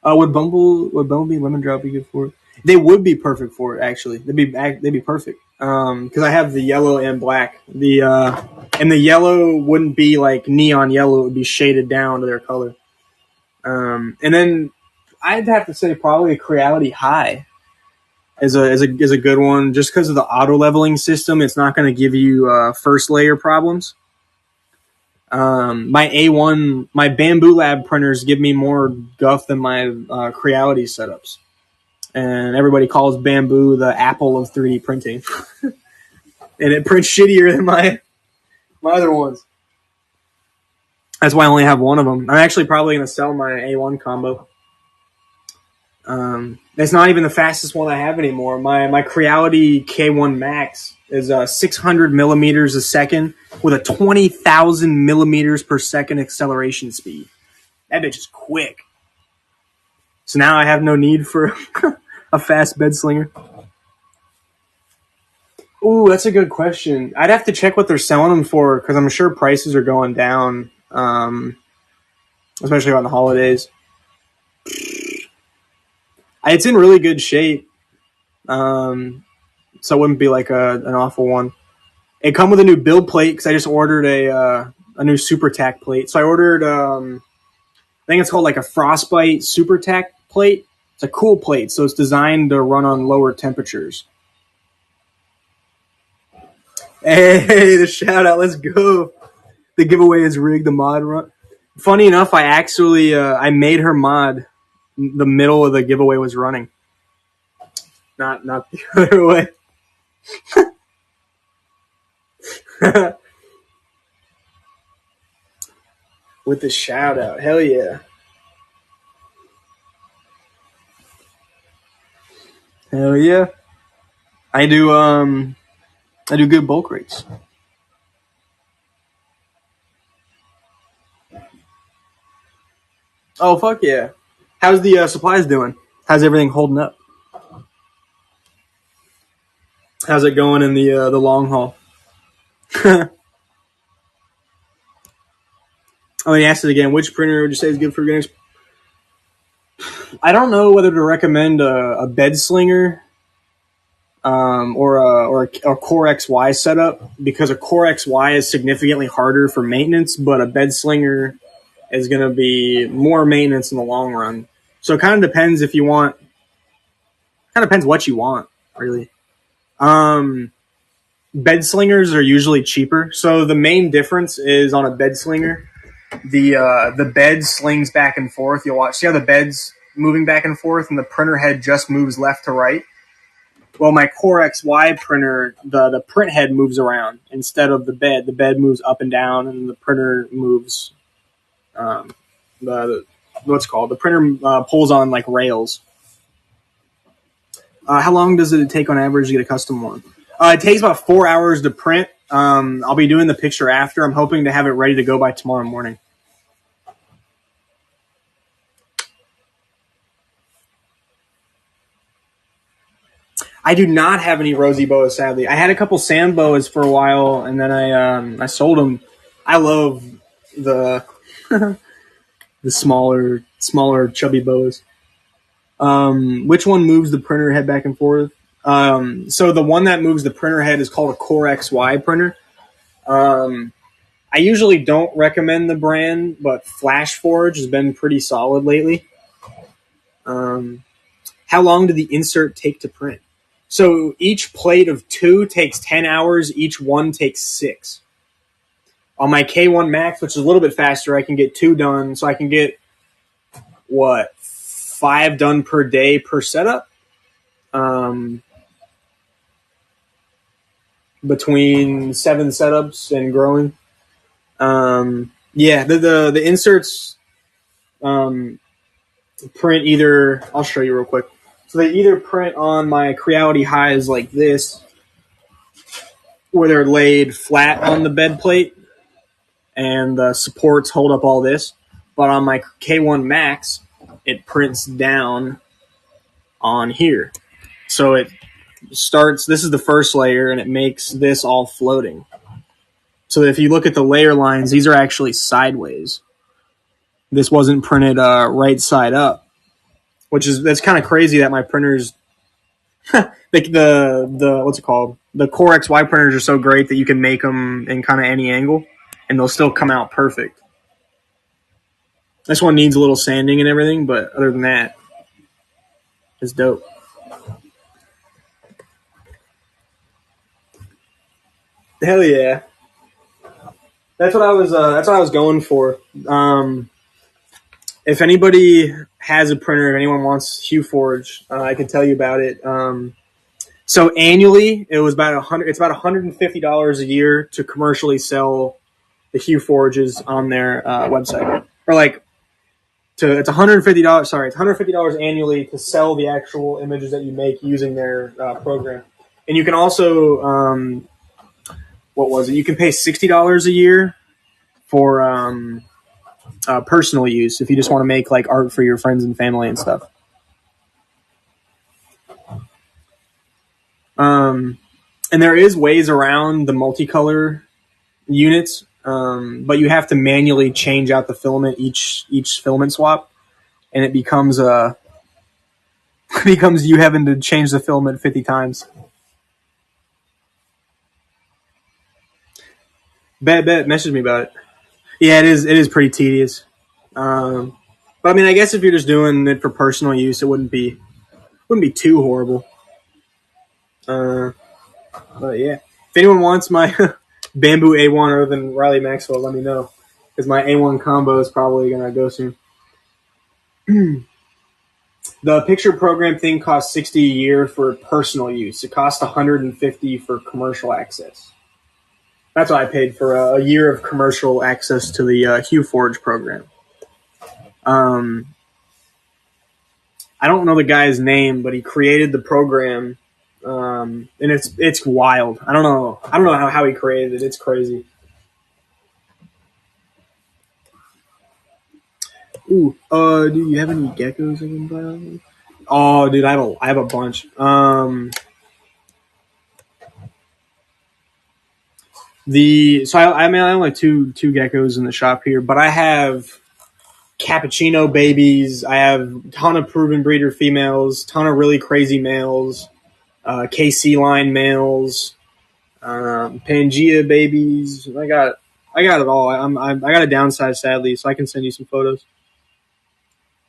S1: Would Bumblebee and Lemon Drop be good for it? They would be perfect for it. Actually, they'd be perfect. Because I have the yellow and black. And the yellow wouldn't be like neon yellow; it would be shaded down to their color. And then I'd have to say probably a Creality High is a good one, just because of the auto leveling system. It's not going to give you first layer problems. My Bamboo Lab printers give me more guff than my Creality setups, and everybody calls Bamboo the Apple of 3D printing, and it prints shittier than my other ones. That's why I only have one of them. I'm actually probably going to sell my A1 combo. It's not even the fastest one I have anymore. My Creality K1 Max is 600 millimeters a second with a 20,000 millimeters per second acceleration speed. That bitch is quick. So now I have no need for a fast bed slinger. Ooh, that's a good question. I'd have to check what they're selling them for, because I'm sure prices are going down, especially around the holidays. It's in really good shape, so it wouldn't be like an awful one. It come with a new build plate because I just ordered a new Super Tack plate. So I ordered, I think it's called like a Frostbite Super Tack plate. It's a cool plate, so it's designed to run on lower temperatures. Hey, the shout out, let's go. The giveaway is rigged, the mod run. Funny enough, I actually I made her mod. The middle of the giveaway was running. Not the other way. With the shout out. Hell yeah. Hell yeah. I do good bulk rates. Oh fuck yeah. How's the supplies doing? How's everything holding up? How's it going in the long haul? Oh, he asked it again. Which printer would you say is good for beginners? I don't know whether to recommend a bed slinger or a Core XY setup, because a Core XY is significantly harder for maintenance, but a bed slinger is going to be more maintenance in the long run. So it kind of depends if you want. Kind of depends what you want, really. Bed slingers are usually cheaper. So the main difference is on a bed slinger, the bed slings back and forth. You'll watch. See how the bed's moving back and forth, and the printer head just moves left to right. Well, my Core XY printer, the print head moves around instead of the bed. The bed moves up and down, and the printer moves. What's called the printer pulls on like rails. How long does it take on average to get a custom one? It takes about 4 hours to print. I'll be doing the picture after. I'm hoping to have it ready to go by tomorrow morning. I do not have any rosy boas, sadly. I had a couple sand boas for a while, and then I sold them. I love the the smaller chubby boas. Which one moves the printer head back and forth? So the one that moves the printer head is called a Core XY printer. I usually don't recommend the brand, but Hueforge has been pretty solid lately. How long did the insert take to print? So each plate of 2 takes 10 hours. Each one takes 6. On my K1 Max, which is a little bit faster, I can get 2 done. So I can get, 5 done per day per setup? Between 7 setups and growing. Yeah, the inserts print either. I'll show you real quick. So they either print on my Creality Highs like this, where they're laid flat on the bed plate, and the supports hold up all this. But on my K1 Max, it prints down on here. So it starts. This is the first layer, and it makes this all floating. So if you look at the layer lines, these are actually sideways. This wasn't printed right side up. which is that's kind of crazy that my printers the what's it called, the Core XY printers are so great that you can make them in kind of any angle and they'll still come out perfect. This one needs a little sanding and everything, but other than that, it's dope. Hell yeah, that's what I was. That's what I was going for. If anybody has a printer, if anyone wants Hueforge, I can tell you about it. So annually, it was about $100. It's about $150 a year to commercially sell the Hueforges on their website, or like to it's $150. Sorry, it's $150 annually to sell the actual images that you make using their program. And you can also what was it? You can pay $60 a year for personal use if you just want to make like art for your friends and family and stuff. And there is ways around the multicolor units, but you have to manually change out the filament each filament swap, and it becomes becomes you having to change the filament 50 times. Bet message me about it. Yeah, it is pretty tedious. But I mean, I guess if you're just doing it for personal use, it wouldn't be too horrible. Uh, but yeah, if anyone wants my bamboo A1 other than Riley Maxwell, let me know because my A1 combo is probably gonna go soon. The picture program thing costs 60 a year for personal use. It costs 150 for commercial access. That's what I paid for a year of commercial access to the Hueforge program. Um, I don't know the guy's name, but he created the program, and it's wild. I don't know how he created it. It's crazy. Ooh, do you have any geckos I can buy? Oh, dude, I have a bunch. I mean I only have two geckos in the shop here, but I have cappuccino babies. I have a ton of proven breeder females, ton of really crazy males, KC line males, Pangea babies. I got it all. I got a downsize sadly, so I can send you some photos.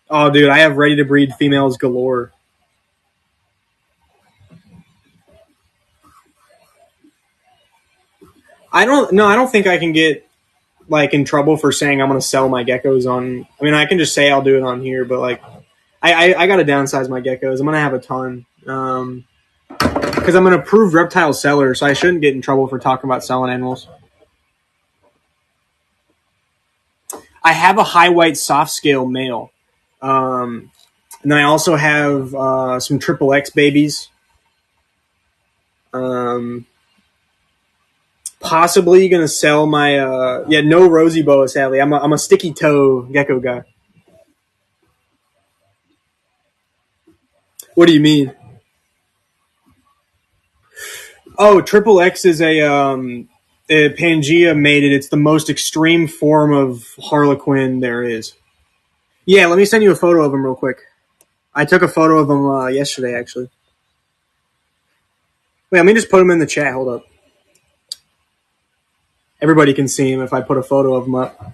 S1: Oh, dude, I have ready to breed females galore. I don't no, I don't think I can get like in trouble for saying I'm going to sell my geckos on. I mean, I can just say I'll do it on here, but like I got to downsize my geckos. I'm going to have a ton. Because I'm an approved reptile seller, so I shouldn't get in trouble for talking about selling animals. I have a high white soft scale male. And then I also have some triple X babies. Um, Possibly going to sell my no rosy boa sadly. I'm a sticky toe gecko guy. What do you mean? Oh, triple X is a Pangea mated. It's the most extreme form of harlequin there is. Yeah, let me send you a photo of him real quick. I took a photo of him yesterday, actually. Wait, let me just put him in the chat. Hold up. Everybody can see him if I put a photo of him up.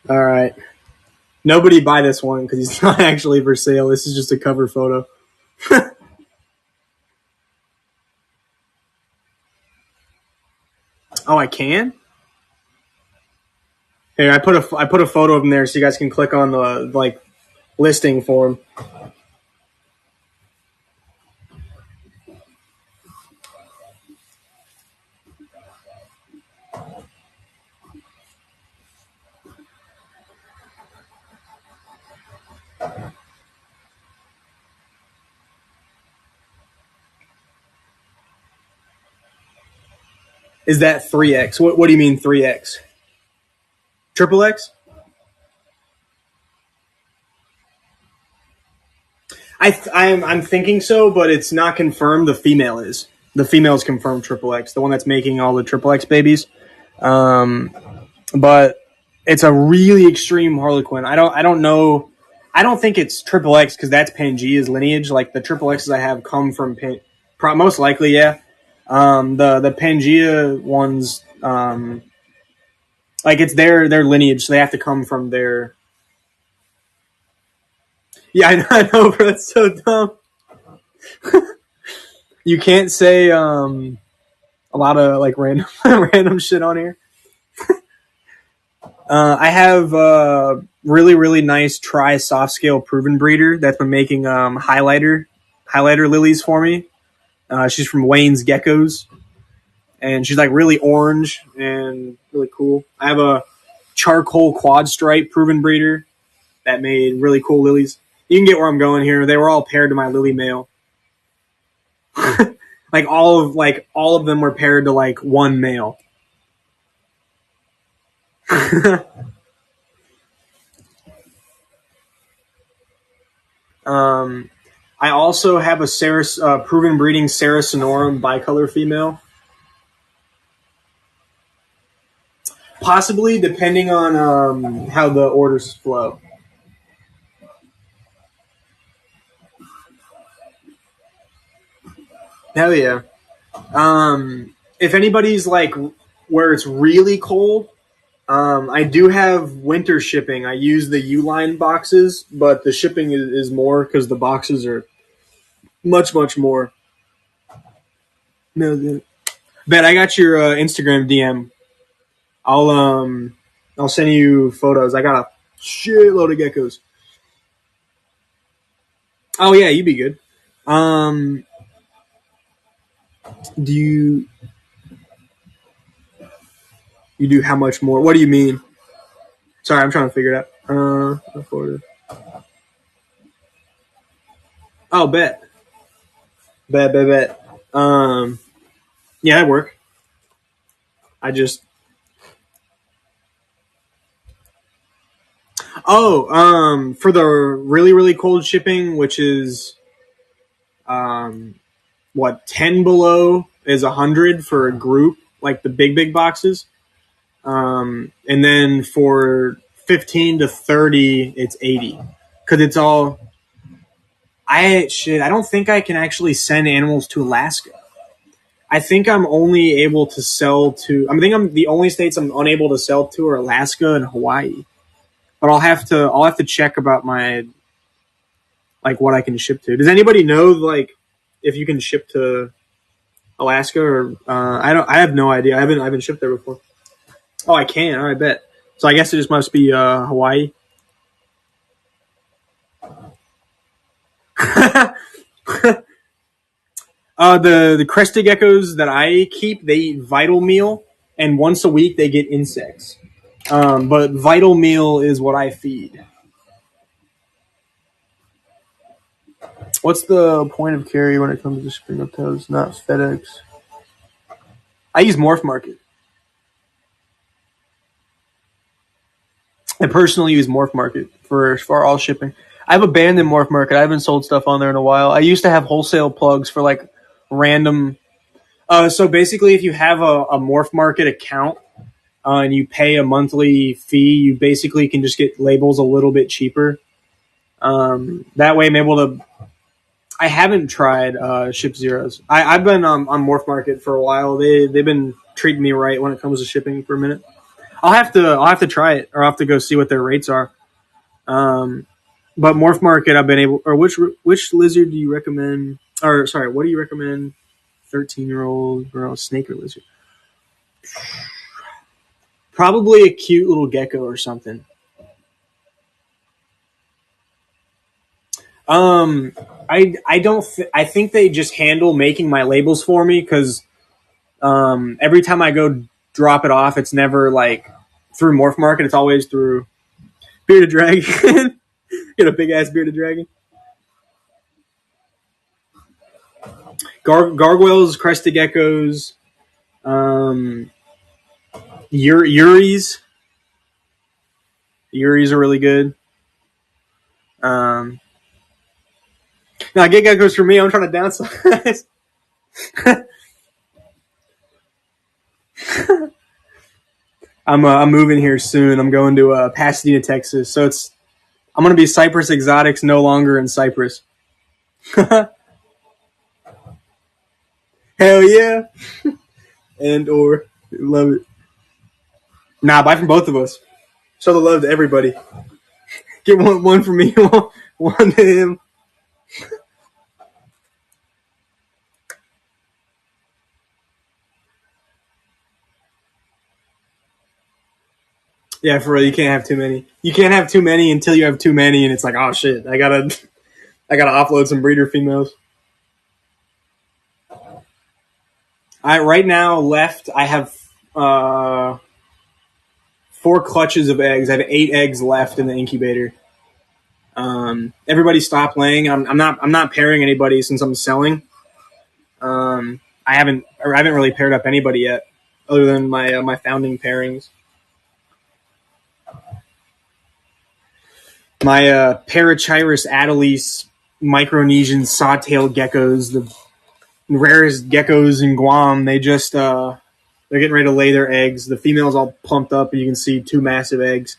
S1: All right. Nobody buy this one because he's not actually for sale. This is just a cover photo. Oh, I can? Here, I put a photo of him there so you guys can click on the like listing for him. Is that 3X? What do you mean 3X? Triple X? I'm thinking so, but it's not confirmed. The female is. The female is confirmed triple X, the one that's making all the triple X babies. Um, but it's a really extreme Harlequin. I don't know. I don't think it's triple X because that's Pangea's lineage. Like the triple X's I have come from most likely, yeah. The Pangea ones, like it's their lineage, so they have to come from their. Yeah, I know, bro. That's so dumb. You can't say a lot of like random random shit on here. I have really nice tri soft scale proven breeder that's been making highlighter lilies for me. She's from Wayne's Geckos, and she's like really orange and really cool. I have a charcoal quad stripe proven breeder that made really cool lilies. You can get where I'm going here. They were all paired to my lily male. All of them were paired to like one male. I also have a proven breeding Sarah Sonorum bicolor female. Possibly, depending on how the orders flow. Hell yeah. If anybody's like where it's really cold, I do have winter shipping. I use the Uline boxes, but the shipping is more because the boxes are much more. No, Bet I got your Instagram DM. I'll send you photos. I got a shitload of geckos. Oh yeah, you'd be good. Um, do you do how much more? What do you mean? Sorry, I'm trying to figure it out. Florida. Oh, bet. Yeah, that work. I just for the really cold shipping, which is um what 10 below is 100 for a group, like the big boxes. And then for 15 to 30, it's 80 because it's all. I don't think I can actually send animals to Alaska. I think I'm only able to sell to. I think I'm the only states I'm unable to sell to are Alaska and Hawaii. But I'll have to check about my like what I can ship to. Does anybody know like if you can ship to Alaska or I have no idea. I haven't shipped there before. Oh, I can. I bet. So I guess it just must be Hawaii. The crested geckos that I keep, they eat vital meal, and once a week they get insects. But vital meal is what I feed. What's the point of carry when it comes to spring reptiles? Not FedEx. I use Morph Market. I personally use Morph Market for all shipping. I've abandoned Morph Market. I haven't sold stuff on there in a while. I used to have wholesale plugs for like random. So basically, if you have a Morph Market account and you pay a monthly fee, you basically can just get labels a little bit cheaper. That way, I'm able to. I haven't tried Ship Zeros. I've been on Morph Market for a while. They've been treating me right when it comes to shipping for a minute. I'll have to try it, or I'll have to go see what their rates are. But Morph Market, I've been able. Or which lizard do you recommend? Or sorry, what do you recommend? 13-year-old girl, snake or lizard? Probably a cute little gecko or something. Um, I don't. I think they just handle making my labels for me because every time I go drop it off, it's never like through Morph Market. It's always through Bearded Dragon. Get a big ass Bearded Dragon. Gargoyles, crested geckos, Um, Yuri's are really good. Um, no, I get geckos for me. I'm trying to downsize. I'm moving here soon. I'm going to Pasadena, Texas. So I'm going to be Cypress Exotics, no longer in Cyprus. Hell yeah! And or love it. Nah, buy from both of us. Show the love to everybody. Get one for me, one to him. Yeah, for real. You can't have too many. You can't have too many until you have too many, and it's like, oh shit, I gotta offload some breeder females. I right now left. I have 4 clutches of eggs. I have 8 eggs left in the incubator. Everybody stopped laying. I'm not pairing anybody since I'm selling. I haven't really paired up anybody yet, other than my founding pairings. My Parachirus adelis Micronesian sawtail geckos, the rarest geckos in Guam. They're getting ready to lay their eggs. The female's all pumped up, and you can see 2 massive eggs.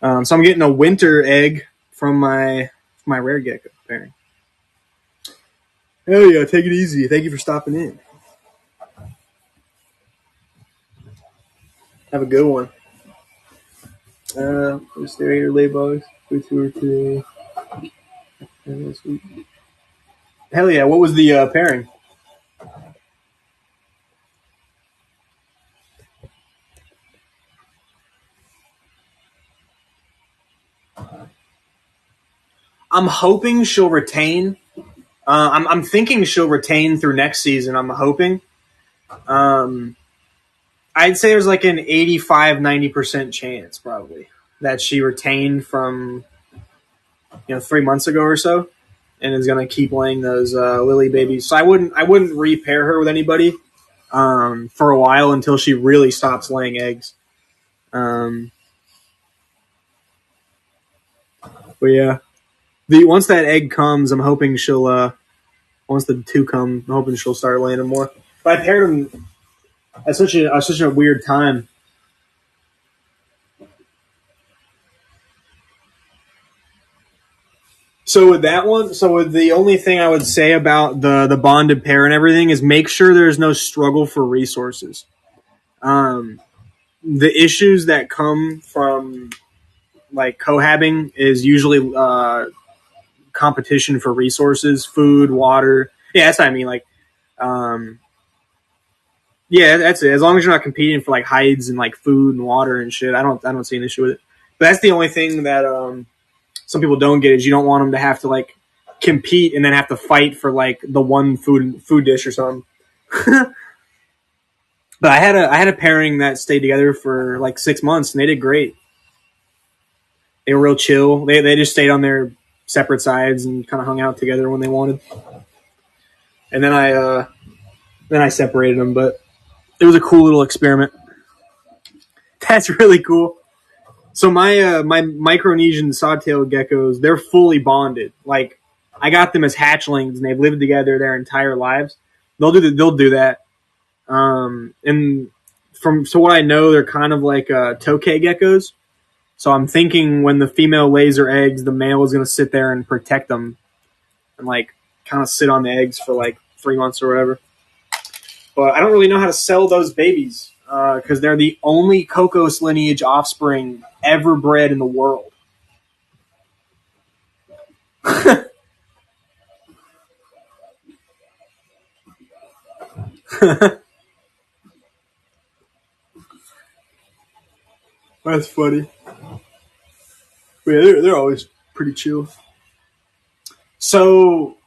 S1: So I'm getting a winter egg from my rare gecko pairing. Hell yeah, take it easy. Thank you for stopping in. Have a good one. Let's stay right here, lay bugs. We tour today. Hell yeah, what was the pairing? I'm hoping she'll retain. I'm thinking she'll retain through next season. I'm hoping. Um, I'd say there's like an 85-90% chance probably that she retained from 3 months ago or so, and is going to keep laying those lily babies. So I wouldn't repair her with anybody for a while until she really stops laying eggs. But yeah, once that egg comes, I'm hoping she'll. Once the 2 come, I'm hoping she'll start laying them more. But I paired them at such a weird time. So with that one, with the only thing I would say about the bonded pair and everything is make sure there's no struggle for resources. The issues that come from like cohabbing is usually competition for resources, food, water. Yeah, that's what I mean. Like, yeah, that's it. As long as you're not competing for like hides and like food and water and shit, I don't see an issue with it. But that's the only thing that some people don't get is you don't want them to have to like compete and then have to fight for like the one food dish or something. But I had a pairing that stayed together for like 6 months and they did great. They were real chill. They just stayed on their separate sides and kind of hung out together when they wanted. And then I separated them, but it was a cool little experiment. That's really cool. So my Micronesian sawtail geckos, they're fully bonded. Like I got them as hatchlings, and they've lived together their entire lives. They'll do that. And so what I know, they're kind of like tokay geckos. So I'm thinking when the female lays her eggs, the male is going to sit there and protect them, and like kind of sit on the eggs for like 3 months or whatever. But I don't really know how to sell those babies because they're the only Cocos lineage offspring ever bred in the world. That's funny. But yeah, they're always pretty chill. So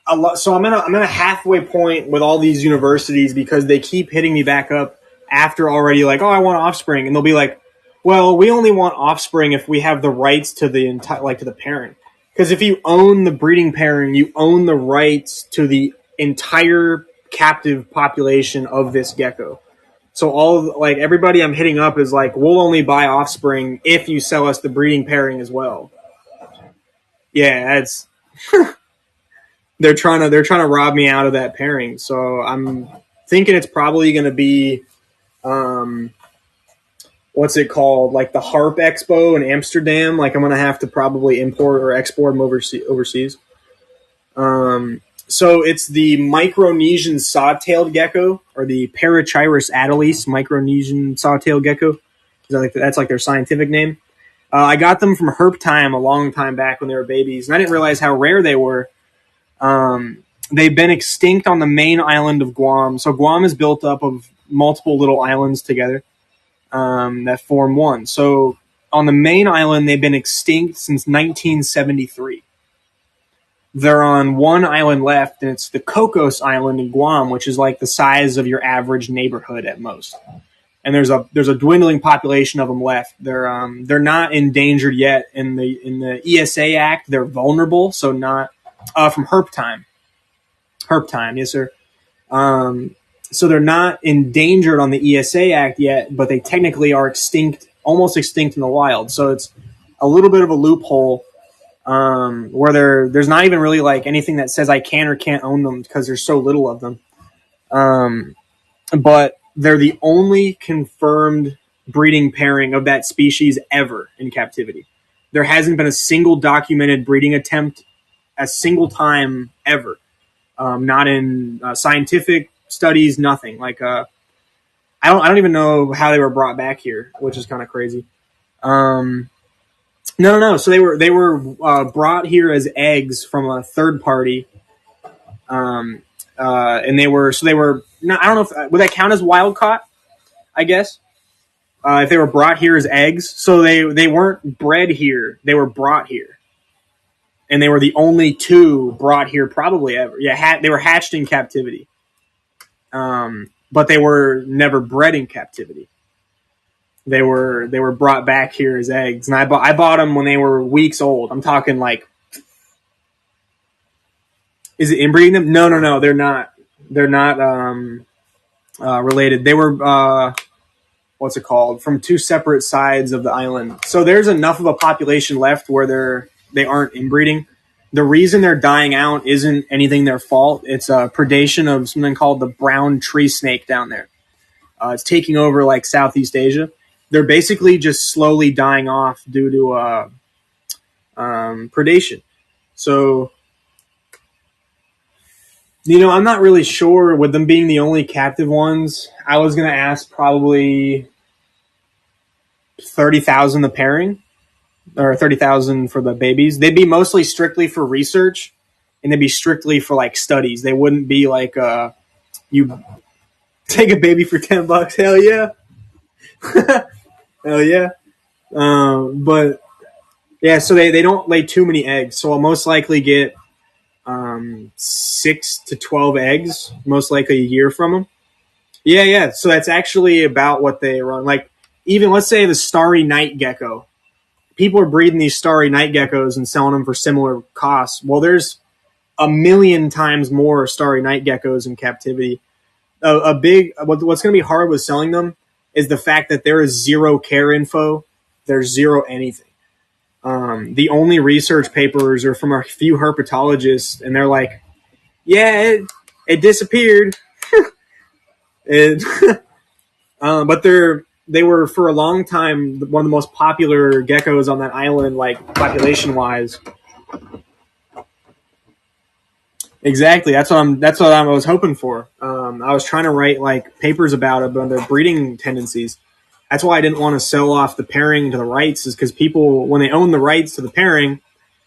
S1: I'm in a halfway point with all these universities because they keep hitting me back up after already like, oh, I want offspring, and they'll be like, well, we only want offspring if we have the rights to the entire to the parent. Because if you own the breeding pairing, you own the rights to the entire captive population of this gecko. So like everybody I'm hitting up is like, we'll only buy offspring if you sell us the breeding pairing as well. Yeah, it's they're trying to rob me out of that pairing. So I'm thinking it's probably going to be what's it called, like the Harp Expo in Amsterdam. Like I'm going to have to probably import or export them overseas. So it's the Micronesian saw-tailed gecko, or the Parachirus adalis Micronesian saw-tailed gecko. That's like their scientific name. I got them from Herptime a long time back when they were babies, and I didn't realize how rare they were. They've been extinct on the main island of Guam. So Guam is built up of multiple little islands together that form one. So on the main island, they've been extinct since 1973. They're on one island left, and it's the Cocos Island in Guam, which is like the size of your average neighborhood at most. And there's a dwindling population of them left. They're not endangered yet. In the ESA Act, they're vulnerable, so not from Herptime. Herptime, yes sir. So they're not endangered on the ESA Act yet, but they technically are extinct, almost extinct in the wild. So it's a little bit of a loophole. Where there's not even really like anything that says I can or can't own them because there's so little of them. But they're the only confirmed breeding pairing of that species ever in captivity. There hasn't been a single documented breeding attempt a single time ever. Not in scientific studies, nothing. Like I don't even know how they were brought back here, which is kind of crazy. No. So they were brought here as eggs from a third party, and they were not, I don't know if would that count as wild caught. I guess if they were brought here as eggs, so they weren't bred here, they were brought here, and they were the only two brought here probably ever. Yeah, they were hatched in captivity, but they were never bred in captivity. They were brought back here as eggs, and I bought them when they were weeks old. I'm talking like, is it inbreeding them? No, they're not. They're not related. They were what's it called? From two separate sides of the island. So there's enough of a population left where they aren't inbreeding. The reason they're dying out isn't anything their fault. It's a predation of something called the brown tree snake down there. It's taking over like Southeast Asia. They're basically just slowly dying off due to predation. So, I'm not really sure with them being the only captive ones. I was going to ask probably 30,000 the pairing, or 30,000 for the babies. They'd be mostly strictly for research, and they'd be strictly for like studies. They wouldn't be like you take a baby for $10. Hell yeah. Hell yeah. But yeah, so they don't lay too many eggs. So I'll most likely get 6 to 12 eggs, most likely a year from them. Yeah. So that's actually about what they run. Like, even let's say the starry night gecko. People are breeding these starry night geckos and selling them for similar costs. Well, there's a million times more starry night geckos in captivity. What's going to be hard with selling them is the fact that there is zero care info. There's zero anything. The only research papers are from a few herpetologists, and they're like, yeah, it disappeared. But they were for a long time one of the most popular geckos on that island, like population wise. Exactly. That's what I was hoping for. I was trying to write like papers about it, but their breeding tendencies. That's why I didn't want to sell off the pairing to the rights, is because people, when they own the rights to the pairing,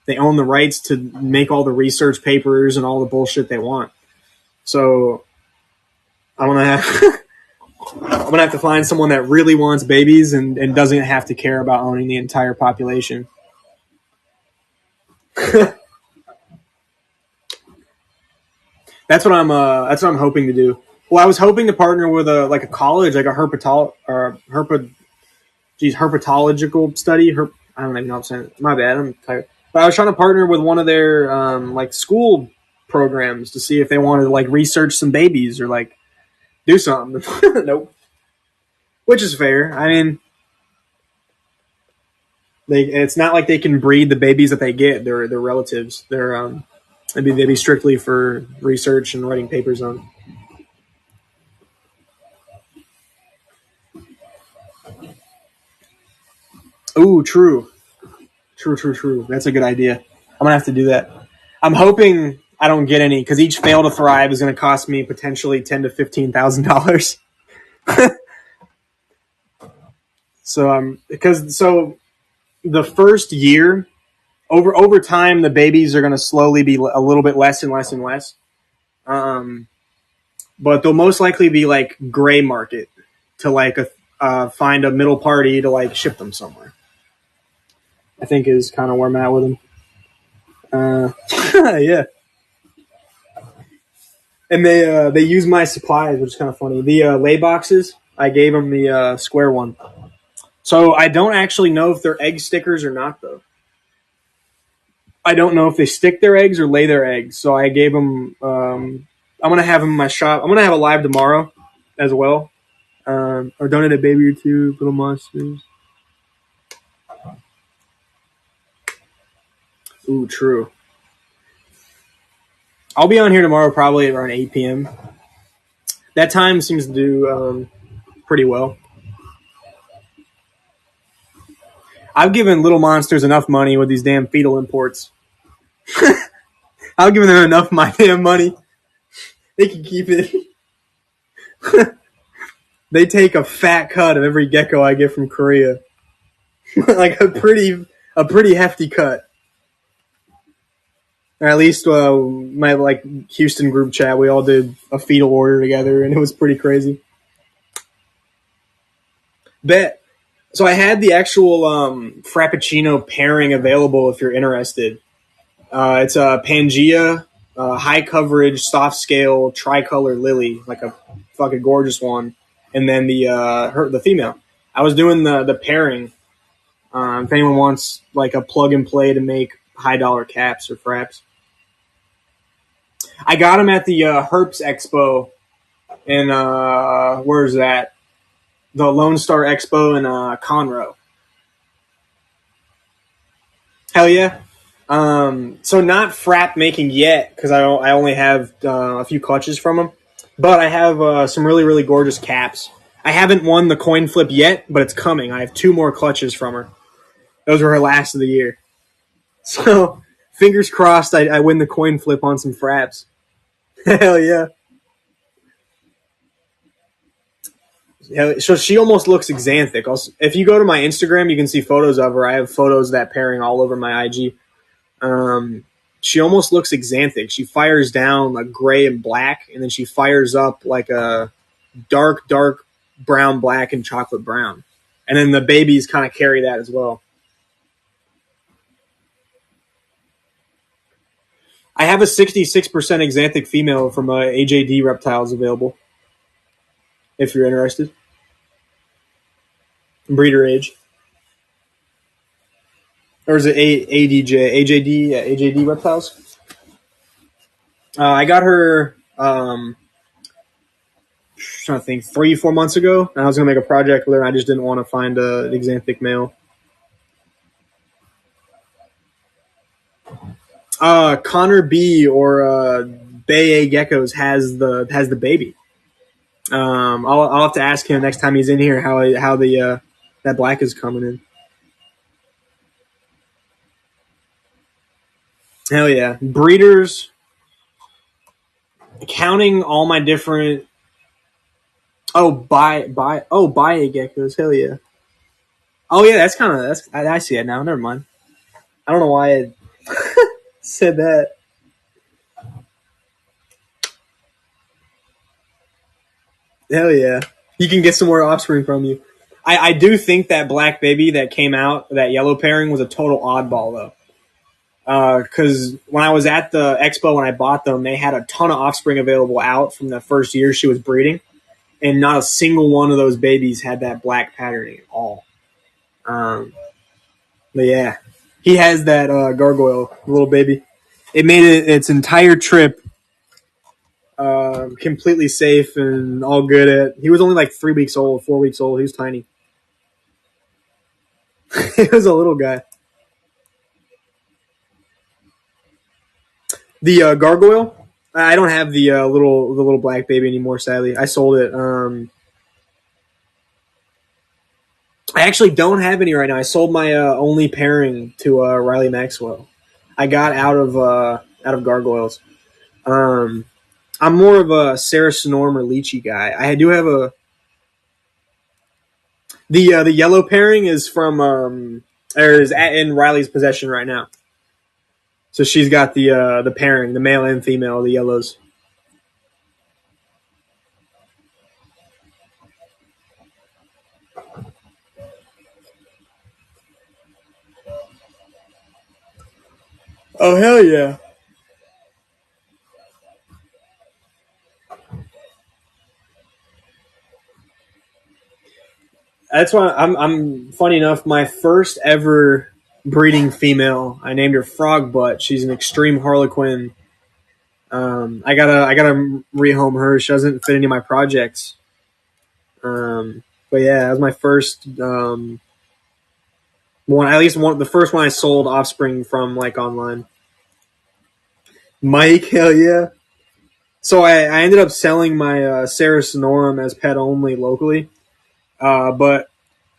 S1: they own the rights to make all the research papers and all the bullshit they want. So I'm gonna have to find someone that really wants babies and doesn't have to care about owning the entire population. That's what I'm hoping to do. Well, I was hoping to partner with a college, like a herpetological study. I don't even know what I'm saying. My bad, I'm tired. But I was trying to partner with one of their like school programs to see if they wanted to like research some babies or like do something. Nope. Which is fair. I mean, it's not like they can breed the babies that they get. They're relatives. They'd be strictly for research and writing papers on. Ooh, true. True. That's a good idea. I'm gonna have to do that. I'm hoping I don't get any because each fail to thrive is going to cost me potentially $10,000 to $15,000. So the first year, over time, the babies are going to slowly be a little bit less and less and less. But they'll most likely be like gray market to like find a middle party to like ship them somewhere. I think is kind of where I'm at with them. Yeah. And they use my supplies, which is kind of funny. The lay boxes, I gave them the square one. So I don't actually know if they're egg stickers or not, though. I don't know if they stick their eggs or lay their eggs. So I gave them. I'm gonna have them in my shop. I'm gonna have a live tomorrow, as well. Or donate a baby or two, little monsters. Ooh, true. I'll be on here tomorrow, probably around 8 p.m. That time seems to do pretty well. I've given little monsters enough money with these damn fetal imports. I've given them enough of my damn money. They can keep it. They take a fat cut of every gecko I get from Korea. Like a pretty hefty cut. Or at least my like Houston group chat, we all did a fetal order together, and it was pretty crazy. Bet. So I had the actual Frappuccino pairing available if you're interested. It's a Pangea, high coverage, soft scale, tricolor lily, like a fucking gorgeous one, and then the female. I was doing the pairing. If anyone wants like a plug and play to make high dollar caps or fraps, I got them at the Herps Expo in where's that? The Lone Star Expo in Conroe. Hell yeah. So not frap making yet because I only have a few clutches from them, but I have some really gorgeous caps. I haven't won the coin flip yet, but it's coming. I have 2 more clutches from her. Those were her last of the year. So fingers crossed I win the coin flip on some fraps. Hell yeah. So she almost looks Xanthic. Also, if you go to my Instagram, you can see photos of her. I have photos of that pairing all over my IG. She almost looks Xanthic. She fires down like gray and black, and then she fires up like a dark brown, black, and chocolate brown. And then the babies kind of carry that as well. I have a 66% Xanthic female from AJD Reptiles available. If you're interested. Breeder age. Or is it ADJ? AJD? Yeah, AJD Reptiles. I got her, trying to think, 3-4 months ago. And I was going to make a project with her, and I just didn't want to find an Xanthic male. Connor B or Bay A Geckos has the baby. I'll have to ask him next time he's in here how the that black is coming in. Hell yeah, breeders. Counting all my different. Buy A Geckos. Hell yeah. Oh yeah, that's I see it now. Never mind. I don't know why I said that. Hell yeah. You can get some more offspring from you. I do think that black baby that came out, that yellow pairing, was a total oddball, though. Because when I was at the expo when I bought them, they had a ton of offspring available out from the first year she was breeding. And not a single one of those babies had that black patterning at all. But yeah. He has that gargoyle, little baby. It made its entire trip completely safe and all good at. He was only like 3 weeks old, 4 weeks old. He was tiny. He was a little guy. The gargoyle. I don't have the little black baby anymore. Sadly, I sold it. I actually don't have any right now. I sold my only pairing to Riley Maxwell. I got out of gargoyles. Um, I'm more of a Sarah Snorm or Lychee guy. I do have the yellow pairing is from or is in Riley's possession right now. So she's got the pairing, the male and female, the yellows. Oh hell yeah! That's why I'm funny enough. My first ever breeding female, I named her Frog Butt. She's an extreme Harlequin. I gotta rehome her. She doesn't fit any of my projects. But yeah, that was my first one. At least one, the first one I sold offspring from like online. Mike, hell yeah! So I ended up selling my Sarah Sonorum as pet only locally. But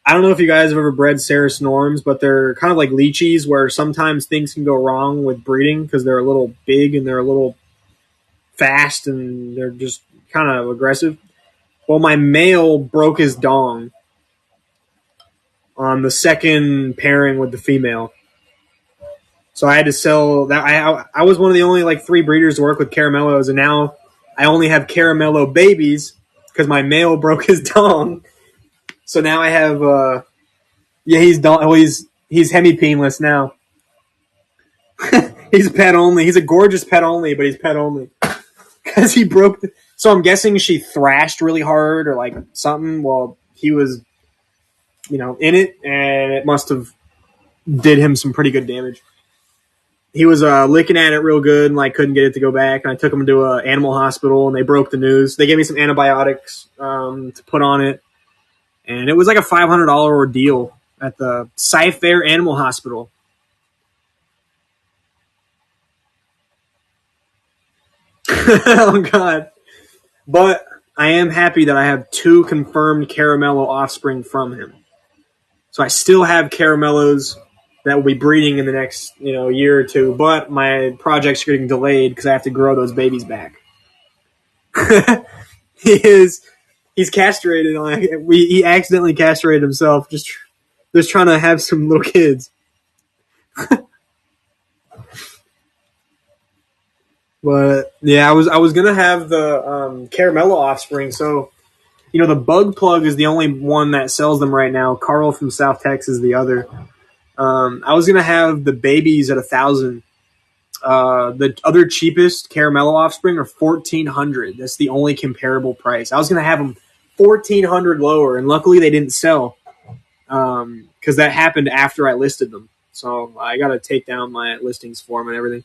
S1: I don't know if you guys have ever bred Sarah Sonorums, but they're kind of like lychees where sometimes things can go wrong with breeding because they're a little big and they're a little fast and they're just kind of aggressive. Well, my male broke his dong on the second pairing with the female. So I had to sell that. I was one of the only like 3 breeders to work with caramellos, and now I only have caramello babies because my male broke his dong. So now I have yeah, he's done. Well, he's hemi-peenless now. He's pet only. He's a gorgeous pet only, but he's pet only because he broke. So I'm guessing she thrashed really hard or like something. Well, he was, in it, and it must have did him some pretty good damage. He was licking at it real good and like couldn't get it to go back. And I took him to an animal hospital and they broke the news. They gave me some antibiotics to put on it, and it was like a $500 ordeal at the Cy-Fair Animal Hospital. Oh God! But I am happy that I have 2 confirmed caramello offspring from him. So I still have caramellos that will be breeding in the next year or 2. But my projects are getting delayed because I have to grow those babies back. he is he's castrated. He accidentally castrated himself just trying to have some little kids. But yeah, I was gonna have the caramello offspring. So the bug plug is the only one that sells them right now. Carl from South Texas is the other. I was gonna have the babies at 1,000. The other cheapest caramello offspring are 1,400. That's the only comparable price. I was gonna have them 1,400 lower, and luckily they didn't sell because that happened after I listed them. So I got to take down my listings for him and everything.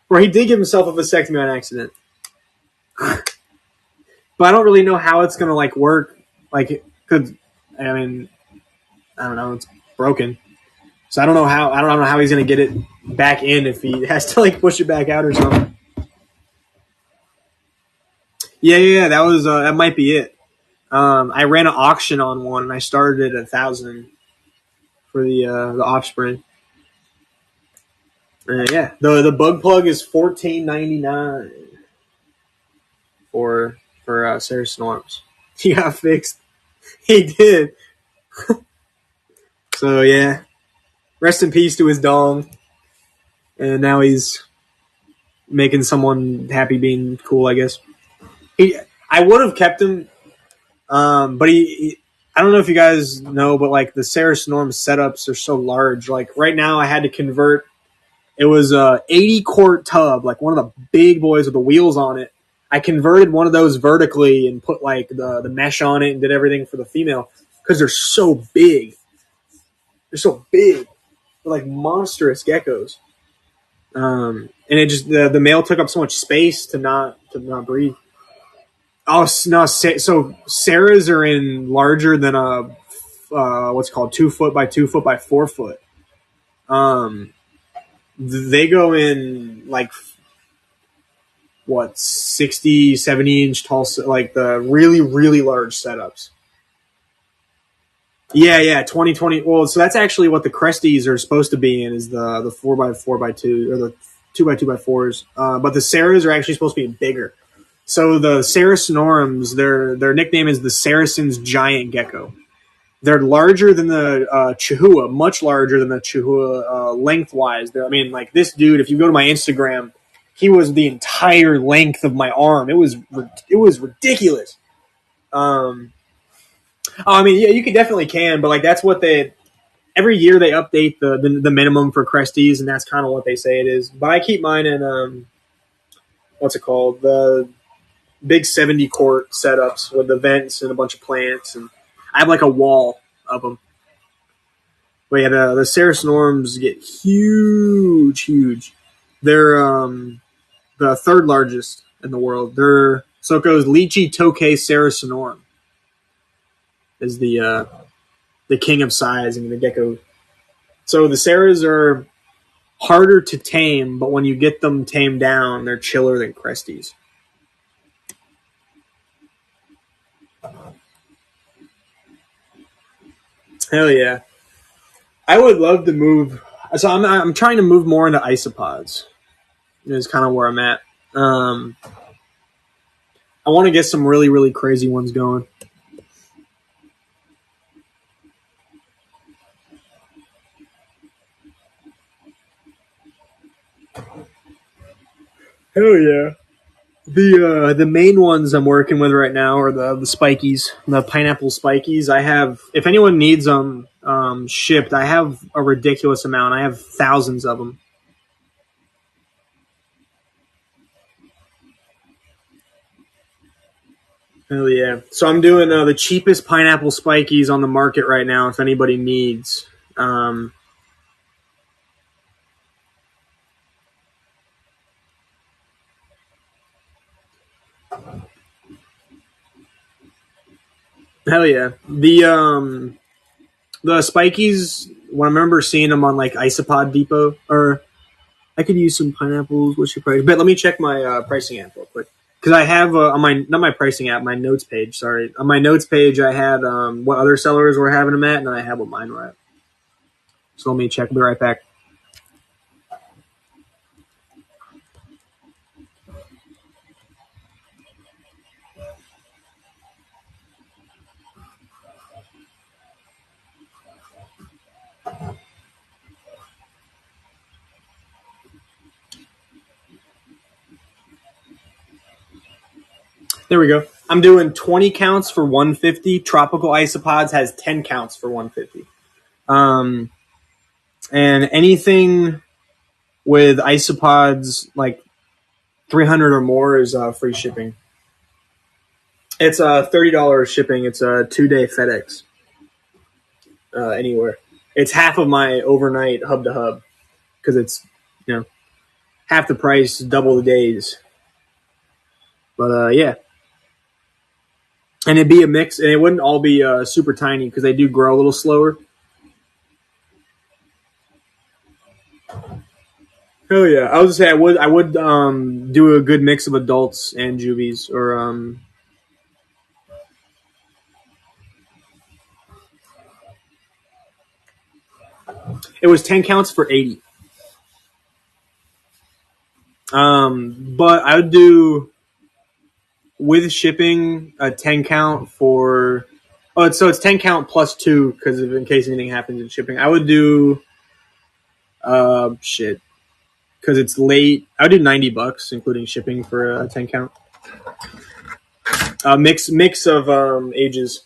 S1: Where he did give himself a vasectomy on accident. But I don't really know how it's gonna like work. Like, cause I mean, I don't know. It's broken, so I don't know how. I don't know how he's gonna get it back in if he has to like push it back out or something. Yeah. That might be it. I ran an auction on one and I started at 1,000 for the offspring. Yeah, the bug plug is 14.99 for Sarah Snorms. He got fixed. He did. So yeah, rest in peace to his dong. And now he's making someone happy, being cool. I guess I would have kept him, but I don't know if you guys know, but like the Sarah Snorm setups are so large. Like right now, I had to convert. It was a 80-quart tub, like one of the big boys with the wheels on it. I converted one of those vertically and put like the mesh on it and did everything for the female because they're so big. They're so big. They're like monstrous geckos. And it just the male took up so much space to not breed. Oh no! So Sarahs are in larger than a what's called 2 foot by 2 foot by 4 foot. Um, they go in like what 60, 70 inch tall, like the really really large setups. Yeah, 2020. Well, so that's actually what the Cresties are supposed to be in is the 4 by 4 by 2 or the 2 by 2 by 4s. But the Sarahs are actually supposed to be bigger. So the Saracenorum, their nickname is the Saracen's giant gecko. They're larger than the Chihuahua, much larger than the Chihuahua lengthwise. I mean, like this dude. If you go to my Instagram, he was the entire length of my arm. It was ridiculous. Um, I mean, yeah, you can definitely can, but like that's what they every year they update the minimum for Cresties, and that's kind of what they say it is. But I keep mine in what's it called the big 70 quart setups with the vents and a bunch of plants, and I have like a wall of them. But yeah, the Saracenorum get huge, huge. They're the third largest in the world. They're so it goes Lychee Tokay Saracenorum is the king of size and the gecko. So the Saras are harder to tame, but when you get them tamed down, they're chiller than Cresties. Hell yeah. I would love to move. So I'm trying to move more into isopods. Is kind of where I'm at. I want to get some really really crazy ones going. Hell yeah. The main ones I'm working with right now are the spikies, the pineapple spikies. I have if anyone needs them shipped, I have a ridiculous amount. I have thousands of them. Hell yeah! So I'm doing the cheapest pineapple spikies on the market right now. If anybody needs, hell yeah! The spikies. When I remember seeing them on like Isopod Depot, or I could use some pineapples. What's your price? But let me check my pricing app real quick because I have on my not my pricing app, my notes page. Sorry, on my notes page, I had what other sellers were having them at, and then I have what mine were at. So let me check. I'll be right back. There we go. I'm doing 20 counts for 150. Tropical Isopods has 10 counts for 150. Um, and anything with isopods like 300 or more is free shipping. It's $30 shipping. It's a 2-day FedEx anywhere. It's half of my overnight hub to hub because it's you know half the price, double the days. But yeah, and it'd be a mix, and it wouldn't all be super tiny because they do grow a little slower. Hell yeah! I was gonna say I would do a good mix of adults and juvies or it was 10 counts for 80. But I would do with shipping a 10 count for so it's 10 count plus 2 because in case anything happens in shipping. I would do shit because it's late. I would do $90 including shipping for a 10 count. Mix of ages.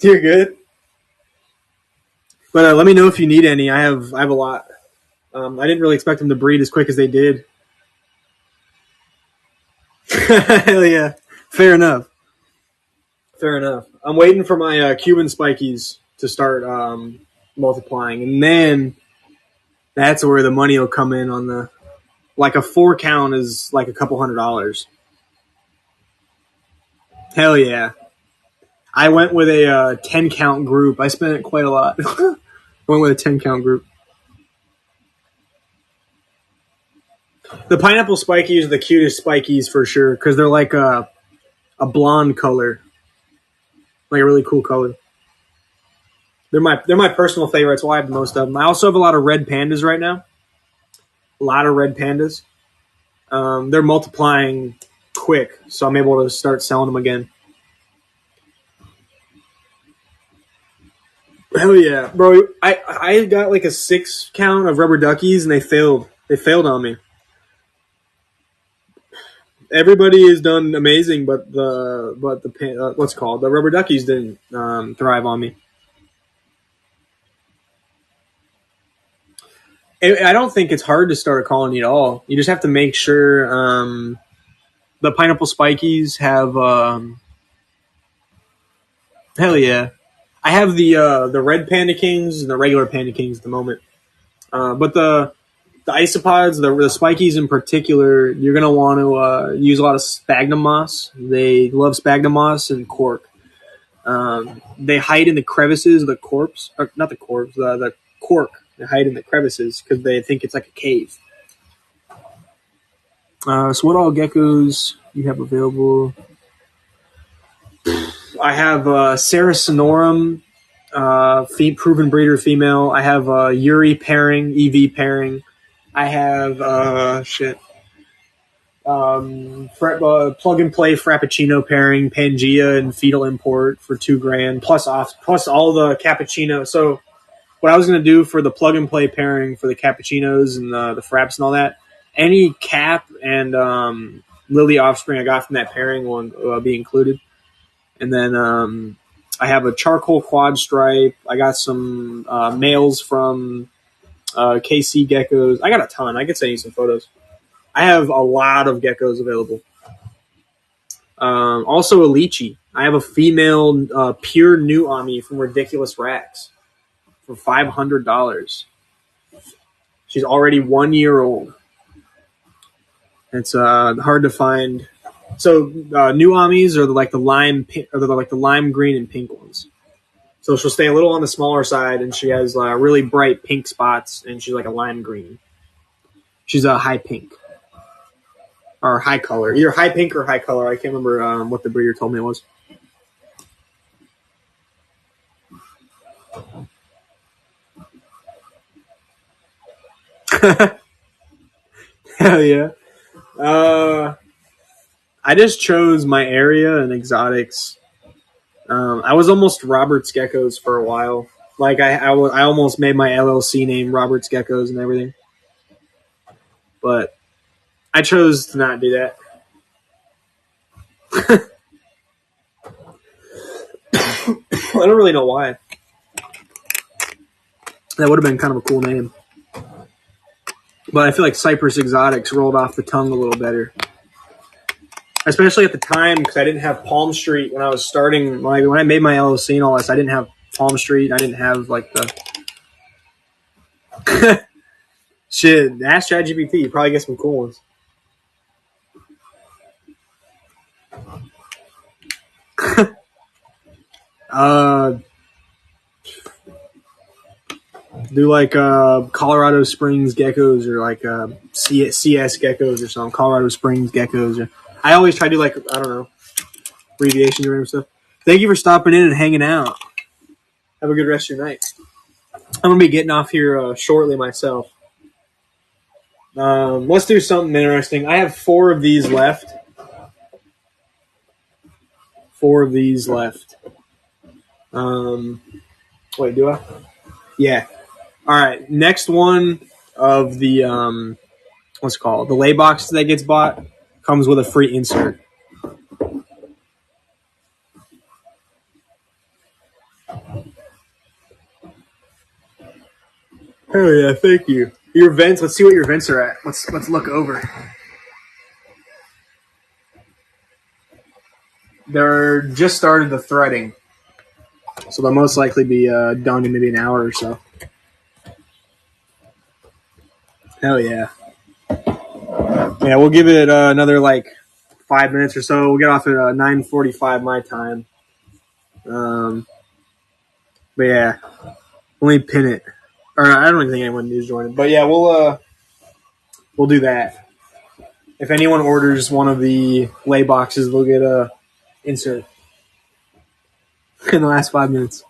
S1: You're good. But let me know if you need any. I have a lot. I didn't really expect them to breed as quick as they did. Hell yeah. Fair enough. Fair enough. I'm waiting for my Cuban spikies to start. multiplying, and then that's where the money will come in on the. Like a 4 count is like a couple $100. Hell yeah! I went with a 10 count group. I spent quite a lot. I went with a 10 count group. The pineapple spikies are the cutest spikies for sure because they're like a blonde color, like a really cool color. They're my personal favorites. Well, I have most of them. I also have a lot of red pandas right now. A lot of red pandas. They're multiplying quick, so I'm able to start selling them again. Hell yeah, bro! I got like a 6 count of rubber duckies and they failed. They failed on me. Everybody has done amazing, but the what's called the rubber duckies didn't thrive on me. I don't think it's hard to start a colony at all. You just have to make sure the pineapple spikies have. Hell yeah, I have the red panda kings and the regular panda kings at the moment. But the isopods, the spikies in particular, you're gonna want to use a lot of sphagnum moss. They love sphagnum moss and cork. They hide in the crevices of the corpse, or not the corpse, the cork. They hide in the crevices because they think it's like a cave. So what all geckos you have available? I have Sarah Sonorum, proven breeder female. I have Yuri pairing, EV pairing. I have plug and play Frappuccino pairing, Pangea and fetal import for $2,000 plus all the cappuccino. So what I was going to do for the plug and play pairing for the cappuccinos and the fraps and all that, any cap and Lily offspring I got from that pairing will be included. And then I have a charcoal quad stripe. I got some males from KC geckos. I got a ton. I could send you some photos. I have a lot of geckos available. Also a lychee. I have a female pure new Ami from Ridiculous Racks for $500. She's already 1 year old. It's hard to find. So new Amis are like the lime, or they're like the lime green and pink ones. So she'll stay a little on the smaller side, and she has really bright pink spots, and she's like a lime green. She's a high pink. Or high color. Either high pink or high color. I can't remember what the breeder told me it was. Hell yeah. I just chose my area and exotics. I was almost Roberts Geckos for a while. Like I almost made my LLC name Roberts Geckos and everything. But I chose to not do that. I don't really know why. That would have been kind of a cool name. But I feel like Cypress Exotics rolled off the tongue a little better. Especially at the time, because I didn't have Palm Street when I was starting. Like when I made my LLC and all this, I didn't have Palm Street. I didn't have like the shit. Ask ChatGPT. You probably get some cool ones. Do like Colorado Springs geckos or like CS geckos or something. Colorado Springs geckos. Or, I always try to do like, I don't know, abbreviations or stuff. Thank you for stopping in and hanging out. Have a good rest of your night. I'm going to be getting off here shortly myself. Let's do something interesting. I have 4 of these left. 4 of these left. Wait, do I? Yeah. All right. Next one of the what's it called? The lay box that gets bought comes with a free insert. Oh yeah, thank you. Your vents. Let's see what your vents are at. Let's look over. They're just started the threading. So they'll most likely be done in maybe an hour or so. Hell yeah. Yeah, we'll give it another like 5 minutes or so. We'll get off at 9:45 my time. But yeah, let me pin it. Or I don't even think anyone needs to join it. But yeah, we'll do that. If anyone orders one of the lay boxes, they'll get a insert in the last 5 minutes.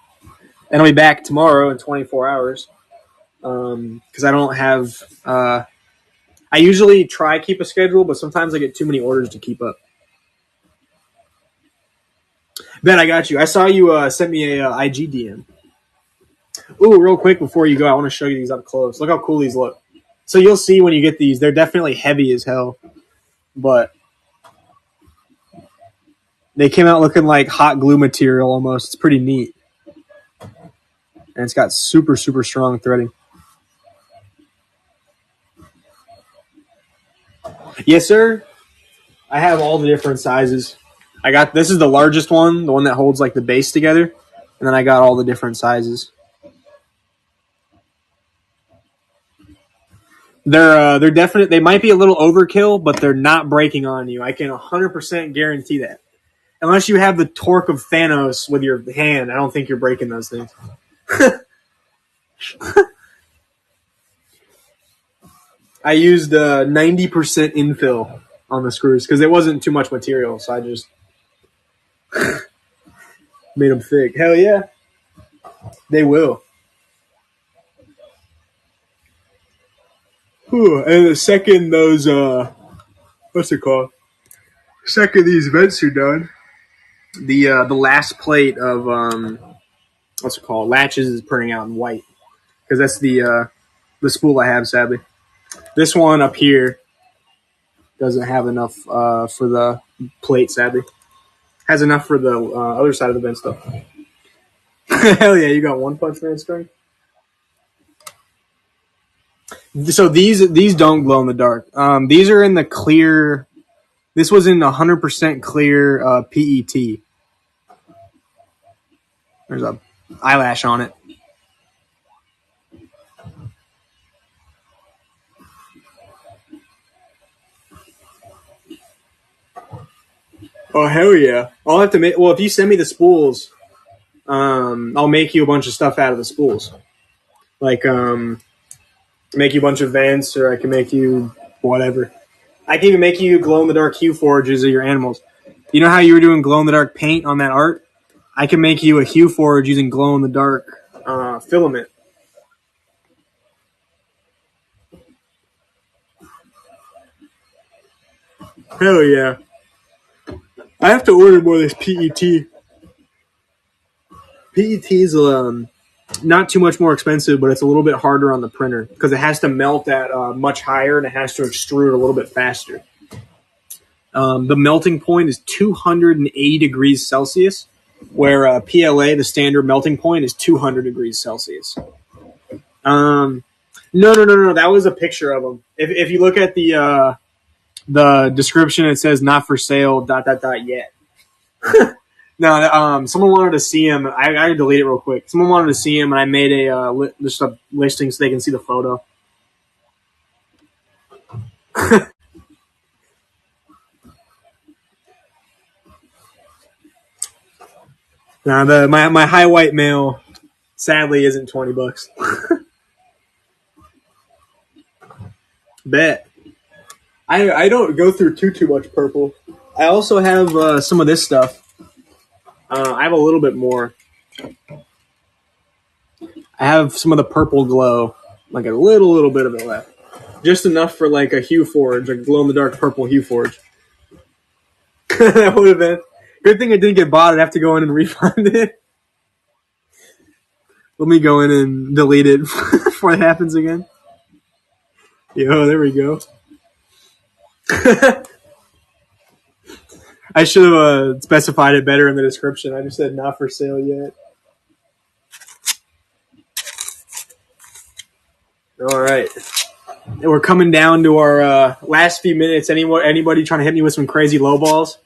S1: And I'll be back tomorrow in 24 hours. Because I don't have. I usually try to keep a schedule, but sometimes I get too many orders to keep up. Ben, I got you. I saw you sent me a IG DM. Ooh, real quick before you go, I want to show you these up close. Look how cool these look. So you'll see when you get these, they're definitely heavy as hell, but they came out looking like hot glue material almost. It's pretty neat. And it's got super, super strong threading. Yes, sir. I have all the different sizes. This is the largest one, the one that holds like the base together, and then I got all the different sizes. They're definite. They might be a little overkill, but they're not breaking on you. I can 100% guarantee that. Unless you have the torque of Thanos with your hand, I don't think you're breaking those things. I used 90% infill on the screws because it wasn't too much material, so I just made them thick. Hell yeah, they will. Whew. And the second those what's it called? Second these vents are done, the last plate of what's it called? Latches is printing out in white because that's the spool I have. Sadly, this one up here doesn't have enough for the plate. Sadly, has enough for the other side of the vent stuff. Hell yeah, you got One Punch Man strength. So these don't glow in the dark. These are in the clear. This was in 100% clear PET. There's a eyelash on it. Oh hell yeah! I'll have to make. Well, if you send me the spools, I'll make you a bunch of stuff out of the spools. Like make you a bunch of vents, or I can make you whatever. I can even make you glow in the dark Hueforges of your animals. You know how you were doing glow in the dark paint on that art? I can make you a Hueforge using glow in the dark filament. Hell yeah! I have to order more of this PET. PET is not too much more expensive, but it's a little bit harder on the printer because it has to melt at much higher and it has to extrude a little bit faster. The melting point is 280 degrees Celsius, where PLA, the standard melting point, is 200 degrees Celsius. No. That was a picture of them. If you look at the description, it says not for sale. ... yet. No, someone wanted to see him. I gotta delete it real quick. Someone wanted to see him, and I made just a listing so they can see the photo. Now, my high white male sadly isn't $20. Bet. I don't go through too much purple. I also have some of this stuff. I have a little bit more. I have some of the purple glow, like a little bit of it left, just enough for like a Hueforge, a glow in the dark purple Hueforge. That would have been good thing it didn't get bought. I'd have to go in and refund it. Let me go in and delete it before it happens again. Yo, there we go. I should have specified it better in the description. I just said not for sale yet. All right. And we're coming down to our last few minutes. Anybody trying to hit me with some crazy low balls?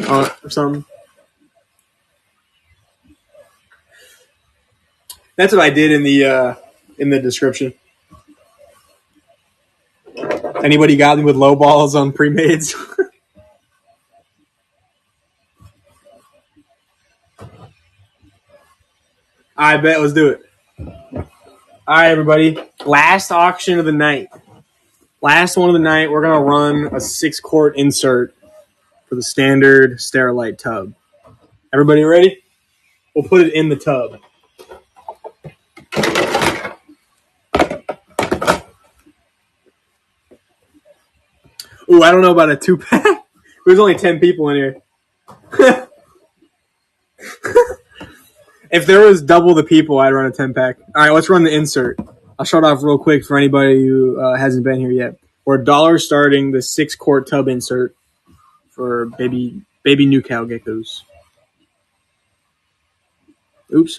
S1: Or something? That's what I did in the description. Anybody got me with low balls on pre-mades? I bet. Let's do it. All right, everybody. Last auction of the night. Last one of the night. We're gonna run a 6-quart insert for the standard Sterilite tub. Everybody ready? We'll put it in the tub. Ooh, I don't know about a 2-pack. There's only 10 people in here. If there was double the people, I'd run a 10-pack. All right, let's run the insert. I'll shut off real quick for anybody who hasn't been here yet. We're $1 starting the 6-quart tub insert for baby new cow geckos. Oops.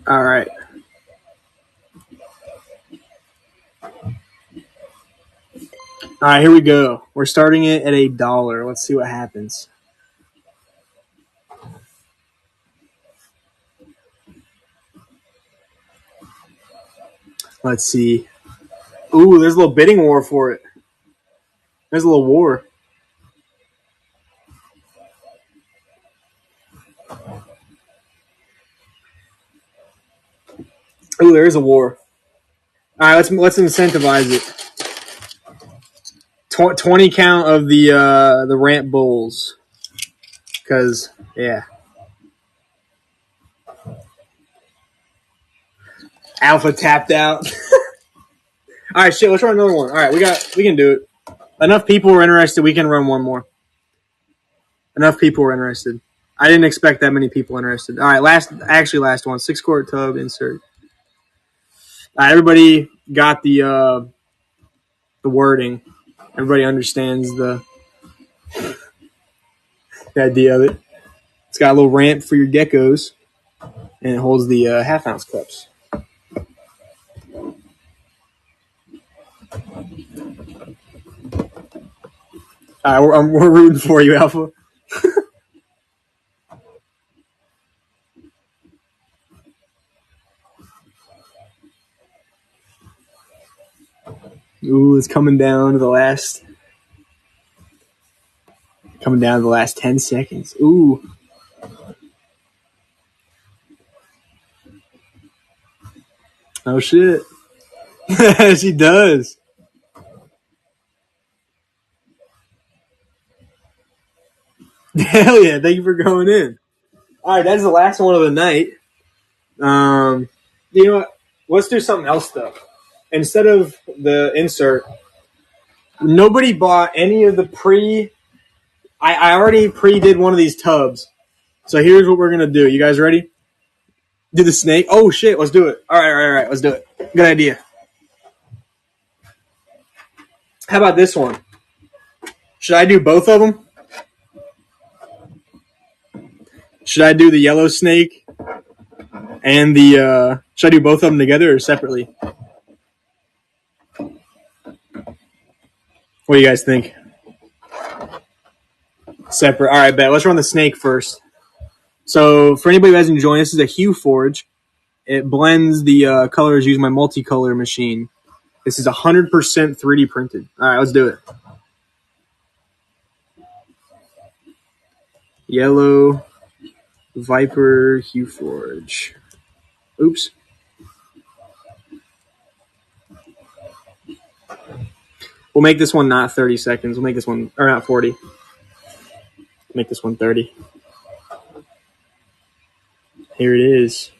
S1: All right. All right, here we go. We're starting it at $1. Let's see what happens. Let's see. Ooh, there's a little bidding war for it. There's a little war. Ooh, there is a war. All right, let's incentivize it. 20 count of the ramp bulls. Because, yeah. Alpha tapped out. All right, shit, let's run another one. All right, we can do it. Enough people were interested. We can run one more. Enough people were interested. I didn't expect that many people interested. All right, last one. 6-quart tub insert. All right, everybody got the wording. Everybody understands the idea of it. It's got a little ramp for your geckos, and it holds the half-ounce cups. All right, we're rooting for you, Alpha. Ooh, it's coming down to the last 10 seconds. Ooh. Oh, shit. She does. Hell yeah. Thank you for going in. All right, that's the last one of the night. You know what? Let's do something else, though. Instead of the insert, nobody bought any of the I already pre-did one of these tubs. So here's what we're going to do. You guys ready? Do the snake. Oh, shit. Let's do it. All right. Let's do it. Good idea. How about this one? Should I do both of them? Should I do the yellow snake and the should I do both of them together or separately? What do you guys think? Separate. All right, bet. Let's run the snake first. So for anybody who hasn't joined, this is a Hueforge. It blends the colors using my multicolor machine. This is 100% 3D printed. All right, let's do it. Yellow Viper Hueforge. Oops. We'll make this one not 30 seconds. We'll make this one, or not 40. Make this one 30. Here it is.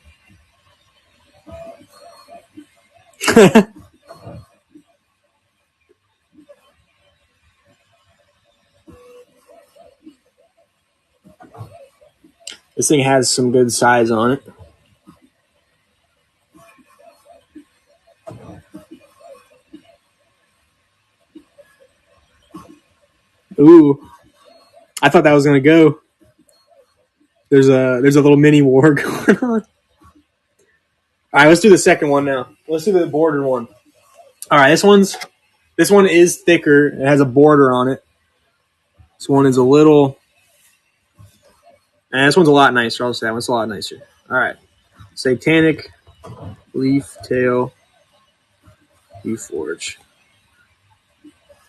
S1: This thing has some good size on it. Ooh. I thought that was going to go. There's a little mini war going on. All right, let's do the second one now. Let's do the border one. All right, this one is thicker. It has a border on it. This one is a little. And this one's a lot nicer. I'll say that one's a lot nicer. All right, Satanic Leaf Tail Hueforge.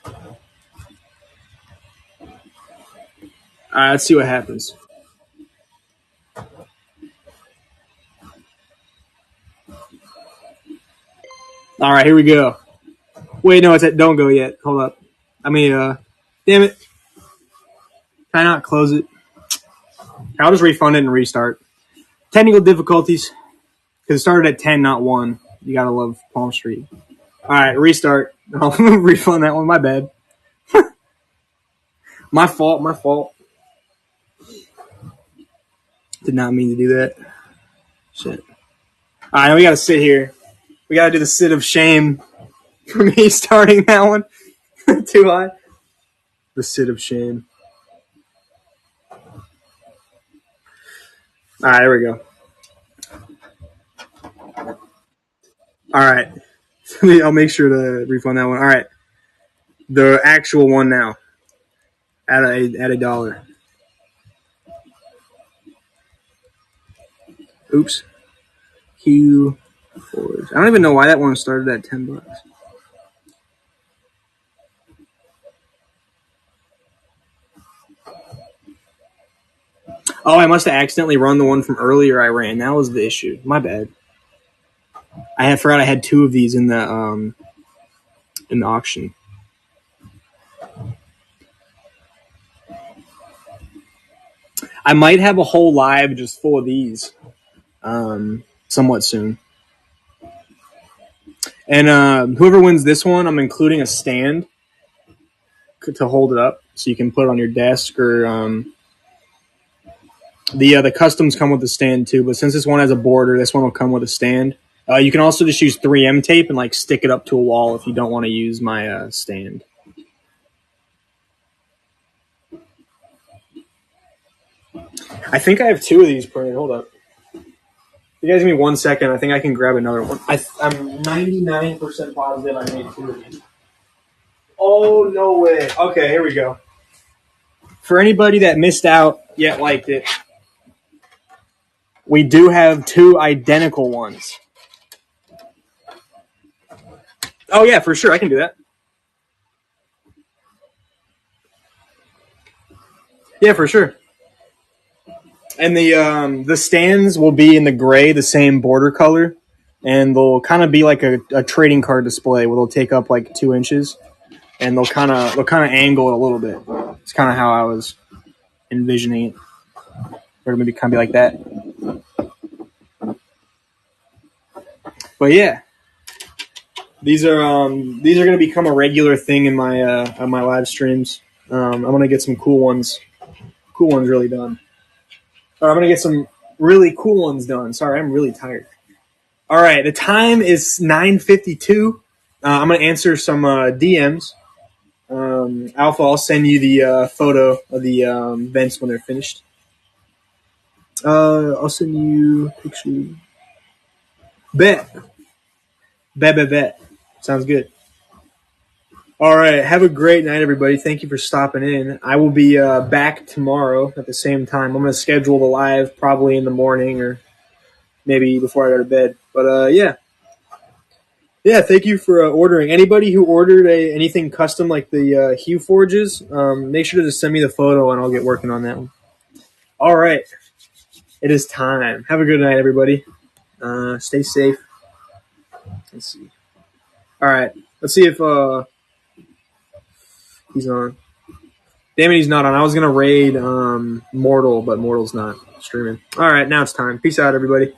S1: All right, let's see what happens. All right, here we go. Wait, no, don't go yet. Hold up. Damn it. Can I not close it? I'll just refund it and restart. Technical difficulties. Because it started at 10, not 1. You gotta love Palm Street. All right, restart. I'll refund that one. My bad. My fault. Did not mean to do that. Shit. All right, we gotta sit here. We gotta do the sit of shame for me starting that one. Too high. The sit of shame. All right, there we go. All right. I'll make sure to refund that one. All right. The actual one now. At $1. Oops. Hueforge. I don't even know why that one started at $10. Oh, I must have accidentally run the one from earlier I ran. That was the issue. My bad. I forgot I had 2 of these in the auction. I might have a whole live just full of these somewhat soon. And whoever wins this one, I'm including a stand to hold it up so you can put it on your desk or the customs come with a stand too, but since this one has a border, this one will come with a stand. You can also just use 3M tape and like stick it up to a wall if you don't want to use my stand. I think I have 2 of these printed. Hold up. You guys give me 1 second. I think I can grab another one. I'm 99% positive I made 2 of these. Oh, no way. Okay, here we go. For anybody that missed out yet liked it, we do have 2 identical ones. Oh, yeah, for sure. I can do that. Yeah, for sure. And the stands will be in the gray, the same border color, and they'll kind of be like a trading card display where they'll take up like 2 inches, and they'll kind of angle it a little bit. It's kind of how I was envisioning it, or maybe kind of be like that. But yeah, these are going to become a regular thing in my on my live streams. I'm going to get some cool ones really done. I'm going to get some really cool ones done. Sorry, I'm really tired. All right, the time is 9:52. I'm going to answer some DMs. Alpha, I'll send you the photo of the vents when they're finished. I'll send you a picture. Bet. Sounds good. All right, have a great night, everybody. Thank you for stopping in. I will be back tomorrow at the same time. I'm going to schedule the live probably in the morning or maybe before I go to bed. But yeah, thank you for ordering. Anybody who ordered anything custom like the Hueforges, make sure to just send me the photo and I'll get working on that one. All right, it is time. Have a good night, everybody. Stay safe. Let's see. All right, let's see if he's on. Damn it, he's not on. I was going to raid Mortal, but Mortal's not streaming. All right, now it's time. Peace out, everybody.